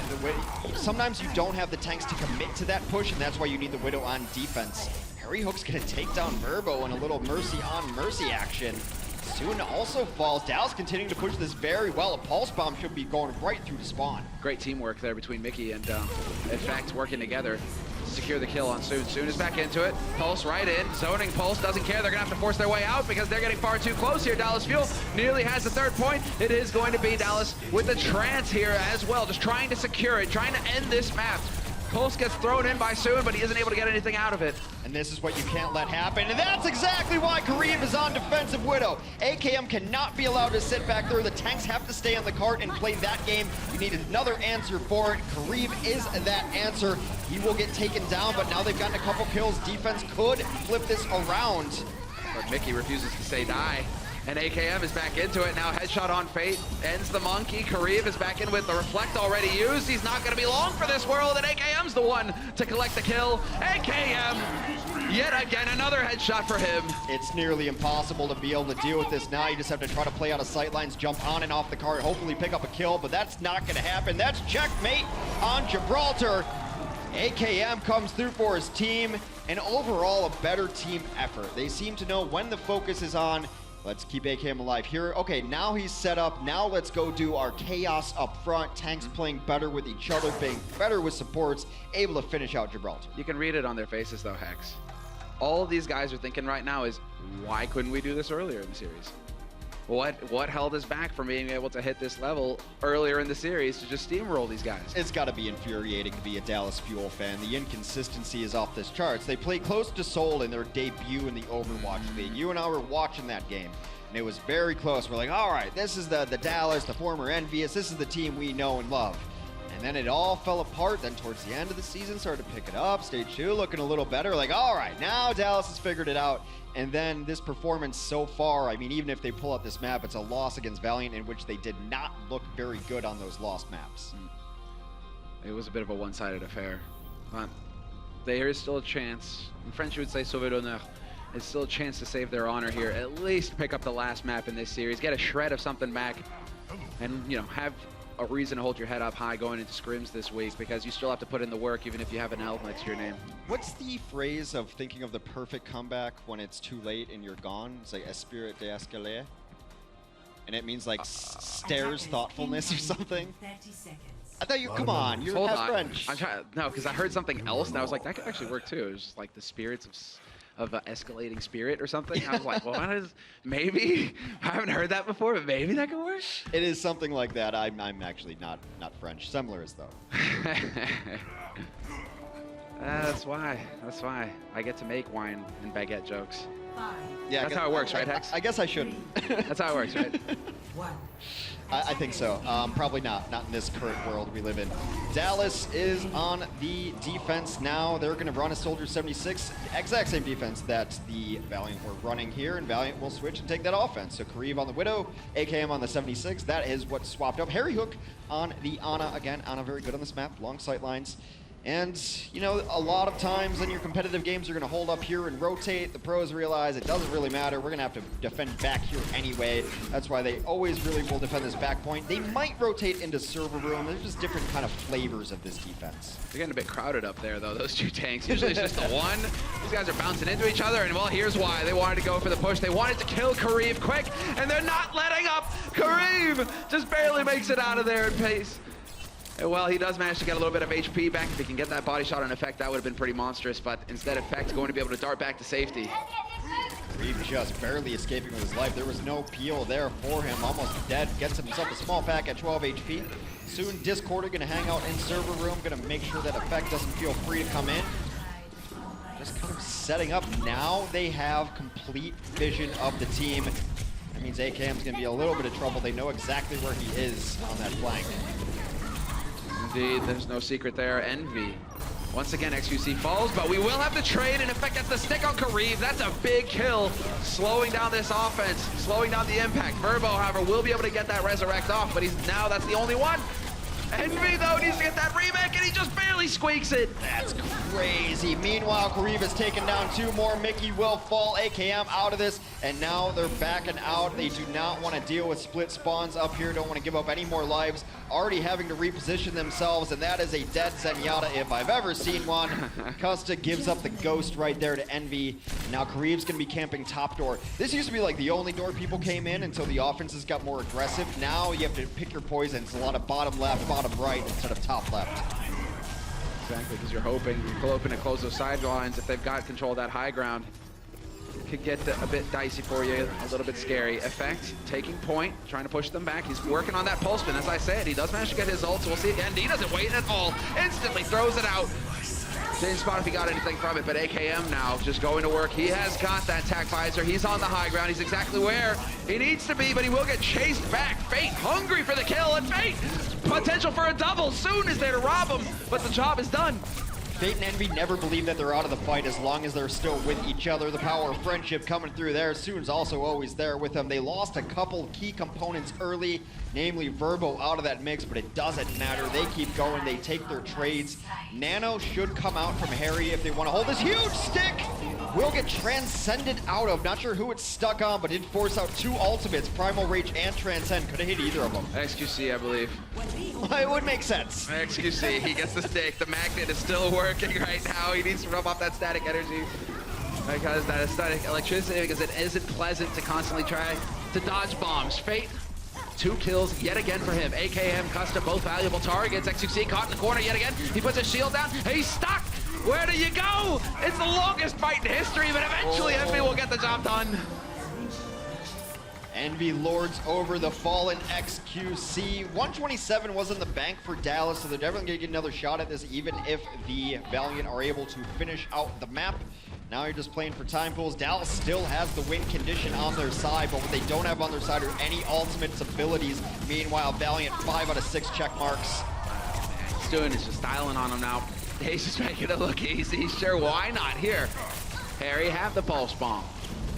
sometimes you don't have the tanks to commit to that push, and that's why you need the Widow on defense. Harry Hook's going to take down Verbo in a little Mercy on Mercy action. Soon also falls. Dallas continuing to push this very well. A pulse bomb should be going right through to spawn. Great teamwork there between Mickey and Effect working together to secure the kill on Soon. Soon is back into it. Pulse right in. Zoning Pulse doesn't care. They're going to have to force their way out because they're getting far too close here. Dallas Fuel nearly has the third point. It is going to be Dallas with the trance here as well. Just trying to secure it, trying to end this map. Pulse gets thrown in by Soon, but he isn't able to get anything out of it. And this is what you can't let happen. And that's exactly why Kariv is on defensive Widow. AKM cannot be allowed to sit back there. The tanks have to stay on the cart and play that game. You need another answer for it. Kariv is that answer. He will get taken down, but now they've gotten a couple kills. Defense could flip this around. But Mickey refuses to say die. And AKM is back into it now. Headshot on Fate. Ends the monkey. Kariv is back in with the Reflect already used. He's not going to be long for this world. And AKM's the one to collect the kill. AKM, yet again, another headshot for him. It's nearly impossible to be able to deal with this now. You just have to try to play out of sightlines, jump on and off the cart, hopefully pick up a kill. But that's not going to happen. That's checkmate on Gibraltar. AKM comes through for his team. And overall, a better team effort. They seem to know when the focus is on. Let's keep AKM alive here. Okay, now he's set up. Now let's go do our chaos up front. Tanks playing better with each other, being better with supports, able to finish out Gibraltar. You can read it on their faces though, Hex. All these guys are thinking right now is, why couldn't we do this earlier in the series? What held us back from being able to hit this level earlier in the series to just steamroll these guys? It's got to be infuriating to be a Dallas Fuel fan. The inconsistency is off this charts. They played close to Seoul in their debut in the Overwatch League. You and I were watching that game, and it was very close. We're like, all right, this is the Dallas, the former Envious. This is the team we know and love. And then it all fell apart. Then towards the end of the season, started to pick it up. Stage 2 looking a little better. Like, all right, now Dallas has figured it out. And then this performance so far, I mean, even if they pull out this map, it's a loss against Valiant in which they did not look very good on those lost maps. It was a bit of a one-sided affair. But there is still a chance. In French, you would say sauver l'honneur. It's still a chance to save their honor here. At least pick up the last map in this series. Get a shred of something back. And, you know, have a reason to hold your head up high going into scrims this week, because you still have to put in the work even if you have an L next to your name. What's the phrase of thinking of the perfect comeback when it's too late and you're gone? It's like esprit d'escalier. And it means like stares thoughtfulness or something. I thought you, come on, you're Hold half on. French. I'm trying, no, because I heard something else, and I was like, that could actually work too. It was just like the spirits of escalating spirit or something. I was like, well, what is, maybe, I haven't heard that before, but maybe that could work. It is something like that. I'm actually not French. Similar as though. That's why I get to make wine and baguette jokes. Yeah, that's how it works, right, Hex? I guess I shouldn't. That's how it works, right? I think so. Probably not in this current world we live in. Dallas is on the defense now. They're going to run a Soldier 76, exact same defense that the Valiant were running here, and Valiant will switch and take that offense. So Kareev on the Widow, AKM on the 76. That is what swapped up. Harry Hook on the Ana. Again, Ana very good on this map, long sight lines. And, you know, a lot of times in your competitive games, you're going to hold up here and rotate. The pros realize it doesn't really matter. We're going to have to defend back here anyway. That's why they always really will defend this back point. They might rotate into server room. There's just different kind of flavors of this defense. They're getting a bit crowded up there, though, those two tanks. Usually it's just the one. These guys are bouncing into each other, and, well, here's why. They wanted to go for the push. They wanted to kill Kareev quick, and they're not letting up. Kareev just barely makes it out of there in pace. And, well, he does manage to get a little bit of HP back. If he can get that body shot on Effect, that would have been pretty monstrous. But instead, Effect's going to be able to dart back to safety. Kareev just barely escaping with his life. There was no peel there for him. Almost dead. Gets himself a small pack at 12 HP. Soon, Discord are going to hang out in server room. Going to make sure that Effect doesn't feel free to come in. Just kind of setting up. Now they have complete vision of the team. That means AKM's going to be a little bit of trouble. They know exactly where he is on that flank. Indeed, there's no secret there. Envy. Once again, XQC falls, but we will have the trade, and Effect gets the stick on Kareev. That's a big kill, slowing down this offense, slowing down the impact. Verbo, however, will be able to get that resurrect off, but that's the only one. Envy, though, needs to get that remake, and he just barely squeaks it. That's crazy. Meanwhile, Kareev has taken down two more. Mickey will fall. AKM out of this, and now they're backing out. They do not want to deal with split spawns up here. Don't want to give up any more lives. Already having to reposition themselves, and that is a dead Zenyatta if I've ever seen one. Custa gives up the ghost right there to Envy. Now Kareev's going to be camping top door. This used to be like the only door people came in until the offenses got more aggressive. Now you have to pick your poisons. A lot of bottom left, bottom right instead of top left. Exactly, because you're hoping to close those sidelines if they've got control of that high ground. Could get a bit dicey for you, a little bit scary. Effect taking point, trying to push them back. He's working on that pulse spin. As I said, he does manage to get his ult, so we'll see. And he doesn't wait at all. Instantly throws it out. Didn't spot if he got anything from it, but AKM now just going to work. He has got that tac visor. He's on the high ground. He's exactly where he needs to be, but he will get chased back. Fate hungry for the kill, and Fate potential for a double soon is there to rob him, but the job is done. Fate and Envy never believe that they're out of the fight as long as they're still with each other. The power of friendship coming through there. Soon's also always there with them. They lost a couple key components early, namely Verbo out of that mix, but it doesn't matter. They keep going. They take their trades. Nano should come out from Harry if they want to hold this huge stick. Will get transcended out of. Not sure who it's stuck on, but did force out two ultimates, Primal Rage and Transcend. Could have hit either of them. XQC, I believe. It would make sense. XQC, he gets the stick. The magnet is still working right now. He needs to rub off that static energy. Because that is static electricity, because it isn't pleasant to constantly try to dodge bombs. Fate, 2 kills yet again for him. AKM, Custa, both valuable targets. XQC caught in the corner yet again. He puts his shield down. He's stuck. Where do you go? It's the longest fight in history, but eventually Envy will get the job done. Envy lords over the fallen XQC. 127 was in the bank for Dallas, so they're definitely going to get another shot at this, even if the Valiant are able to finish out the map. Now you're just playing for time pools. Dallas still has the win condition on their side, but what they don't have on their side are any ultimates abilities. Meanwhile, Valiant 5 out of 6 check marks. He's doing is just styling on him now. He's just making it look easy. Sure, why not here? Harry, have the pulse bomb.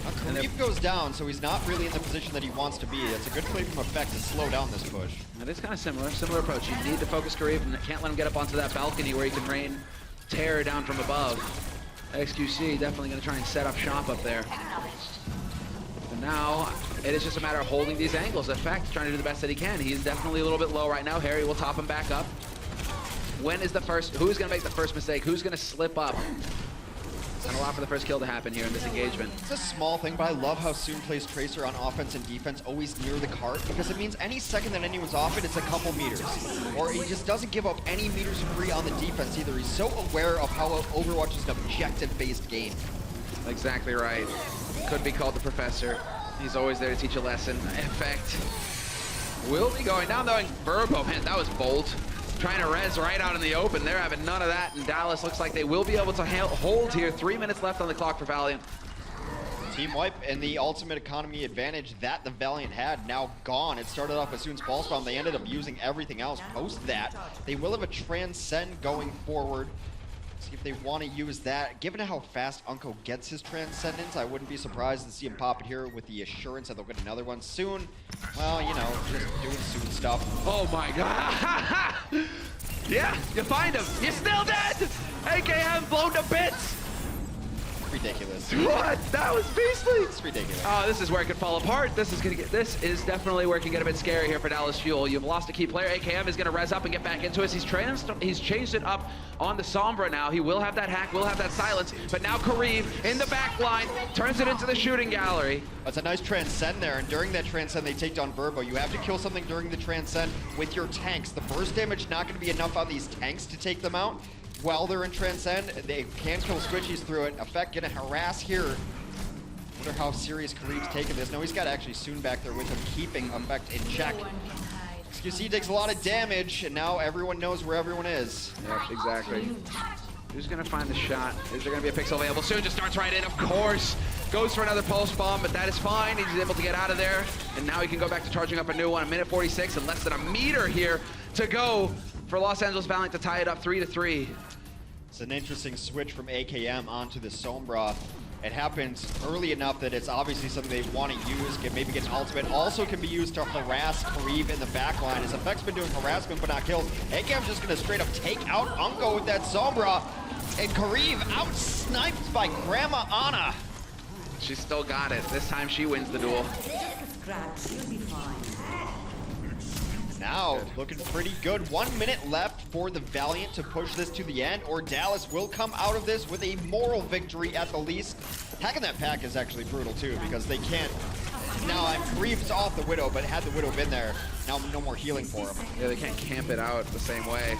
Kareev goes down, so he's not really in the position that he wants to be. It's a good play from Effect to slow down this push. It is kind of similar approach. You need to focus Kareev and can't let him get up onto that balcony where he can rain terror down from above. XQC definitely going to try and set up shop up there. But now, it is just a matter of holding these angles. Effect trying to do the best that he can. He's definitely a little bit low right now. Harry will top him back up. When is the first, who's going to make the first mistake? Who's going to slip up? Not a lot for the first kill to happen here in this engagement. It's a small thing, but I love how Soon plays Tracer on offense and defense always near the cart, because it means any second that anyone's off it, it's a couple meters. Or he just doesn't give up any meters free on the defense either. He's so aware of how Overwatch is an objective-based game. Exactly right. Could be called the professor. He's always there to teach a lesson. Effect will be going down, though. Verbo, man, that was bold. Trying to res right out in the open. They're having none of that, and Dallas looks like they will be able to hold here. 3 minutes left on the clock for Valiant. Team wipe and the ultimate economy advantage that the Valiant had now gone. It started off as soon as Pulse Bomb. They ended up using everything else post that. They will have a Transcend going forward. See if they want to use that. Given how fast Unko gets his Transcendence, I wouldn't be surprised to see him pop it here with the assurance that they'll get another one soon. Well, you know, just doing soon stuff. Oh my god. Yeah, you find him. You're still dead. AKM blown to bits. Ridiculous. What? That was beastly. It's ridiculous. Oh, this is where it could fall apart. This is definitely where it can get a bit scary here for Dallas Fuel. You've lost a key player. AKM is going to res up and get back into it. He's changed it up on the Sombra now. He will have that hack, will have that silence, but now Kareev in the back line turns it into the shooting gallery. That's a nice Transcend there, and during that Transcend, they take down Verbo. You have to kill something during the Transcend with your tanks. The burst damage not going to be enough on these tanks to take them out. While they're in Transcend, they can kill Squishies through it. Effect gonna harass here. Wonder how serious Kareev's taking this. No, he's got actually Soon back there with him, keeping Effect in check. XQC takes a lot of damage, and now everyone knows where everyone is. Yep, exactly. Who's gonna find the shot? Is there gonna be a pixel available? Soon just starts right in, of course. Goes for another pulse bomb, but that is fine. He's able to get out of there, and now he can go back to charging up a new one. 1:46 and less than a meter here to go for Los Angeles Valiant to tie it up 3-3. It's an interesting switch from AKM onto the Sombra. It happens early enough that it's obviously something they want to use. Maybe get an ultimate. Also can be used to harass Kareev in the backline. His Effect's been doing harassment but not kills. AKM's just going to straight up take out Unko with that Sombra. And Kareev out-sniped by Grandma Anna. She's still got it. This time she wins the duel. Now, looking pretty good. 1 minute left for the Valiant to push this to the end, or Dallas will come out of this with a moral victory at the least. Hacking that pack is actually brutal too, because they can't... Now, Kareev's off the Widow, but had the Widow been there, now no more healing for him. Yeah, they can't camp it out the same way.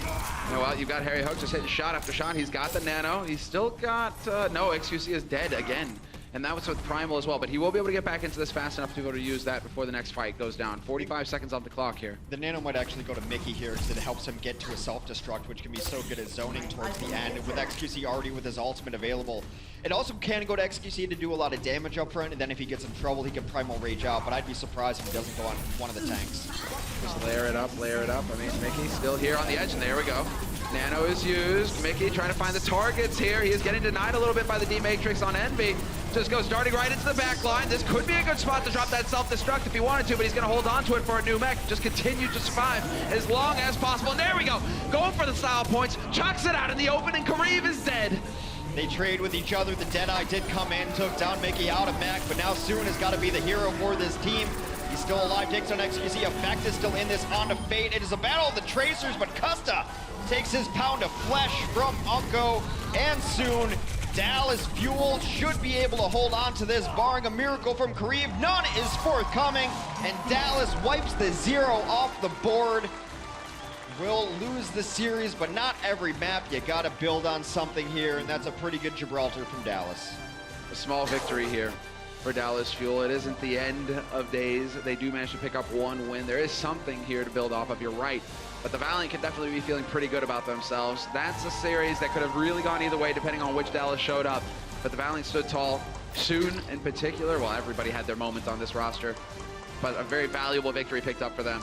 You know, well, you've got Harry Hook just hitting shot after shot. He's got the Nano. He's still got... no, XQC is dead again. And that was with Primal as well, but he will be able to get back into this fast enough to be able to use that before the next fight goes down. 45 seconds on the clock here. The Nano might actually go to Mickey here because it helps him get to a self-destruct, which can be so good at zoning towards the end. With XQC already with his ultimate available, it also can go to XQC to do a lot of damage up front, and then if he gets in trouble, he can Primal Rage out, but I'd be surprised if he doesn't go on one of the tanks. Just layer it up, layer it up. I mean, Mickey's still here on the edge, and there we go. Nano is used. Mickey trying to find the targets here. He is getting denied a little bit by the D-Matrix on Envy. Just goes darting right into the back line. This could be a good spot to drop that self-destruct if he wanted to, but he's going to hold on to it for a new mech. Just continue to survive as long as possible. And there we go. Going for the style points. Chucks it out in the open, and Kareev is dead. They trade with each other. The Deadeye did come in, took down Mickey out of mech, but now Soon has got to be the hero for this team. He's still alive, takes on XQC. Effect is still in this on to Fate. It is a battle of the Tracers, but Custa takes his pound of flesh from Unko, and soon Dallas Fuel should be able to hold on to this, barring a miracle from Kareev. None is forthcoming, and Dallas wipes the 0 off the board. Will lose the series, but not every map. You gotta build on something here, and that's a pretty good Gibraltar from Dallas. A small victory here for Dallas Fuel. It isn't the end of days. They do manage to pick up one win. There is something here to build off of, you're right. But the Valiant can definitely be feeling pretty good about themselves. That's a series that could have really gone either way depending on which Dallas showed up. But the Valiant stood tall. Soon in particular, well, everybody had their moment on this roster. But a very valuable victory picked up for them.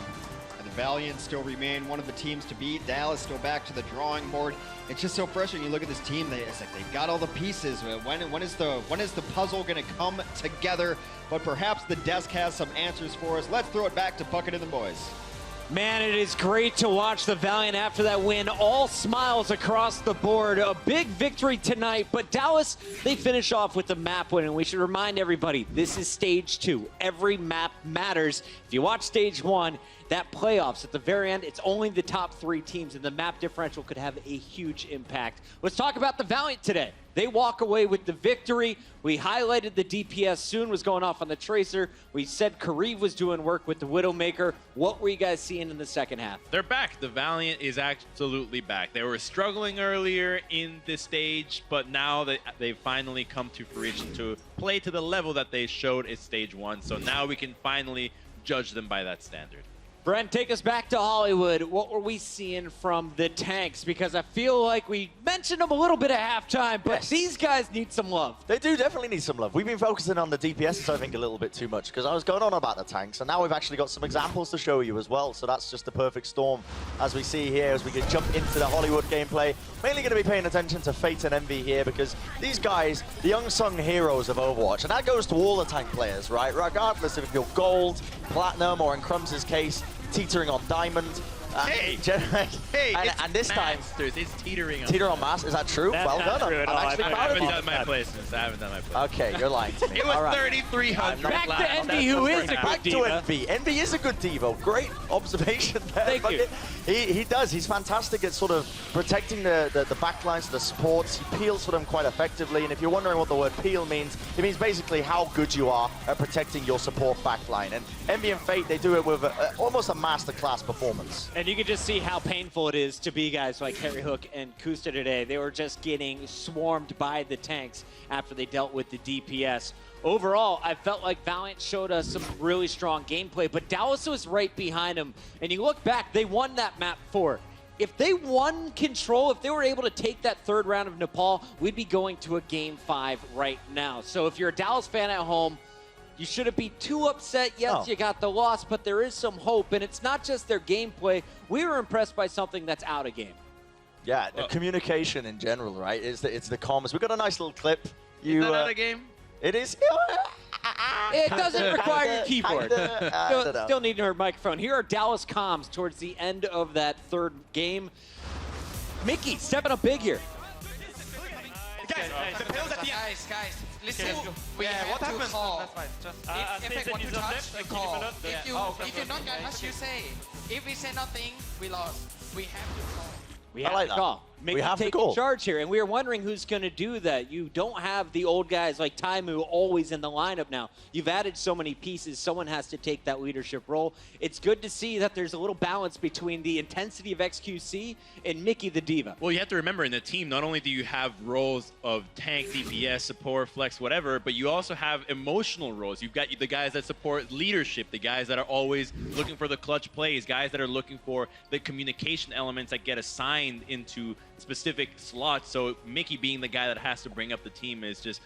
And the Valiant still remain one of the teams to beat. Dallas still back to the drawing board. It's just so frustrating. You look at this team, it's like they've got all the pieces. When is the puzzle going to come together? But perhaps the desk has some answers for us. Let's throw it back to Puckett and the boys. Man, it is great to watch the Valiant after that win. All smiles across the board. A big victory tonight, but Dallas, they finish off with the map win, and we should remind everybody, this is stage 2. Every map matters. If you watch stage 1, that playoffs at the very end, it's only the top 3 teams, and the map differential could have a huge impact. Let's talk about the Valiant today. They walk away with the victory. We highlighted the DPS soon was going off on the Tracer. We said Kareev was doing work with the Widowmaker. What were you guys seeing in the second half? They're back. The Valiant is absolutely back. They were struggling earlier in this stage, but now they've finally come to fruition to play to the level that they showed at stage 1. So now we can finally judge them by that standard. Brent, take us back to Hollywood. What were we seeing from the tanks? Because I feel like we mentioned them a little bit at halftime, but these guys need some love. They do definitely need some love. We've been focusing on the DPSs, I think, a little bit too much, because I was going on about the tanks, and now we've actually got some examples to show you as well. So that's just the perfect storm, as we see here, as we can jump into the Hollywood gameplay. Mainly going to be paying attention to Fate and Envy here, because these guys, the unsung heroes of Overwatch, and that goes to all the tank players, right? Regardless if you're gold, platinum, or in Crumbs' case, teetering on diamond. Hey, and this time, it's teetering on. Teeter on mass, is that true? That's well not done. true at all. I'm actually proud of you. I haven't done my placements. I haven't done my placements. Okay, you're lying to me. It was All right. 3,300. Back to Envy, who is a good Back to diva. Envy. Envy is a good divo. Great observation there. Thank you. He does. He's fantastic at sort of protecting the backlines, the supports. He peels for them quite effectively. And if you're wondering what the word peel means, it means basically how good you are at protecting your support backline. And Envy and Fate, they do it with almost a masterclass performance. And you can just see how painful it is to be guys like Harry Hook and Kusta today. They were just getting swarmed by the tanks after they dealt with the DPS. Overall, I felt like Valiant showed us some really strong gameplay, but Dallas was right behind them. And you look back, they won that map 4. If they won control, if they were able to take that 3rd round of Nepal, we'd be going to a Game 5 right now. So if you're a Dallas fan at home, you shouldn't be too upset. Yes, you got the loss, but there is some hope, and it's not just their gameplay. We were impressed by something that's out of game. Yeah, the communication in general, right? It's the comms. We've got a nice little clip. Is that out of game? It is. It doesn't require your keyboard. Kinda. Still need her microphone. Here are Dallas comms towards the end of that 3rd game. Mickey stepping up big here. Guys, listen. We have to call. That's fine. Just, If Effect want to touch, you call. If you're not gonna touch, you say. If we say nothing, we lost. We have to call. We have like to that. call. Mickey We have to taking call. charge here, and we were wondering who's going to do that. You don't have the old guys like Taimu always in the lineup now. You've added so many pieces. Someone has to take that leadership role. It's good to see that there's a little balance between the intensity of XQC and Mickey the Diva. Well, you have to remember in the team, not only do you have roles of tank, DPS, support, flex, whatever, but you also have emotional roles. You've got the guys that support leadership, the guys that are always looking for the clutch plays, guys that are looking for the communication elements that get assigned into specific slots. So Mickey being the guy that has to bring up the team is just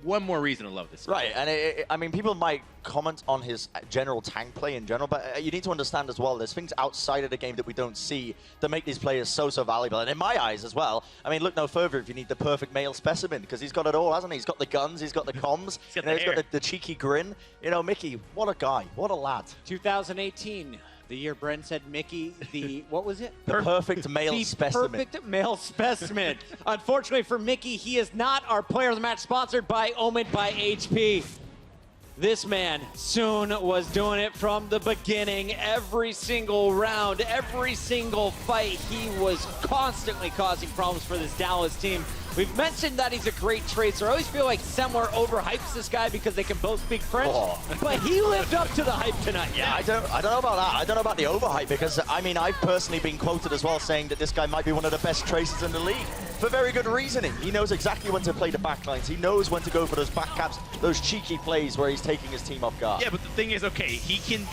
one more reason to love this. Right, and I mean, people might comment on his general tank play in general, but you need to understand as well, there's things outside of the game that we don't see that make these players so valuable. And in my eyes as well, I mean, look no further if you need the perfect male specimen, because he's got it all, hasn't he? He's got the guns, he's got the comms, he's got the cheeky grin. You know, Mickey, what a guy, what a lad. 2018. The year Brent said Mickey, what was it? The perfect male specimen. Perfect male specimen. Unfortunately for Mickey, he is not our player of the match, sponsored by Omen by HP. This man soon was doing it from the beginning. Every single round, every single fight, he was constantly causing problems for this Dallas team. We've mentioned that he's a great tracer. I always feel like Semler overhypes this guy because they can both speak French, but he lived up to the hype tonight. Yeah, I don't know about that. I don't know about the overhype, because I mean, I've personally been quoted as well saying that this guy might be one of the best tracers in the league for very good reasoning. He knows exactly when to play the backlines. He knows when to go for those back caps, those cheeky plays where he's taking his team off guard. Yeah, but the thing is, okay, he can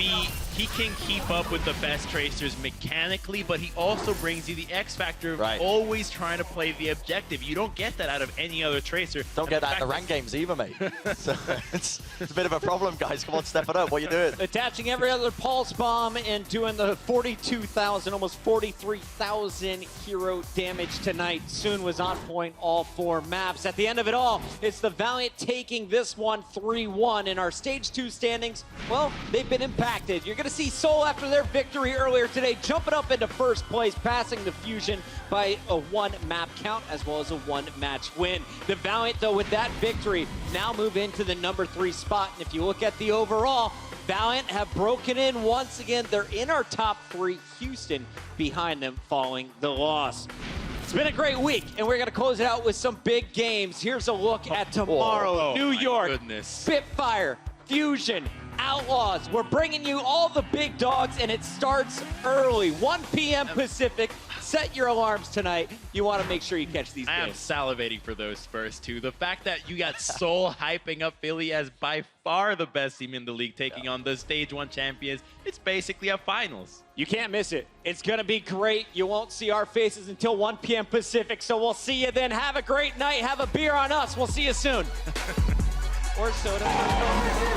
keep up with the best tracers mechanically, but he also brings you the X factor of always trying to play the objective. You don't get that out of any other tracer. Don't get that in the rank games either, mate. So it's a bit of a problem, guys. Come on, step it up. What are you doing? Attaching every other pulse bomb and doing the 42,000, almost 43,000 hero damage tonight. Soon Saloon was on point all 4 maps. At the end of it all, it's the Valiant taking this one 3-1 in our Stage 2 standings. Well, they've been impacted. You're going to see Seoul, after their victory earlier today, jumping up into first place, passing the Fusion by a 1 map count as well as a 1 match win. The Valiant, though, with that victory, now move into the number 3 spot. And if you look at the overall, Valiant have broken in once again. They're in our top 3. Houston behind them following the loss. It's been a great week, and we're going to close it out with some big games. Here's a look at tomorrow. New York, Spitfire, Fusion, Outlaws. We're bringing you all the big dogs, and it starts early, 1 p.m. Pacific. Set your alarms tonight. You want to make sure you catch these games. I am salivating for those first 2. The fact that you got Seoul hyping up Philly as by far the best team in the league, taking on the Stage 1 champions, it's basically a finals. You can't miss it. It's going to be great. You won't see our faces until 1 p.m. Pacific, so we'll see you then. Have a great night. Have a beer on us. We'll see you soon. Or soda.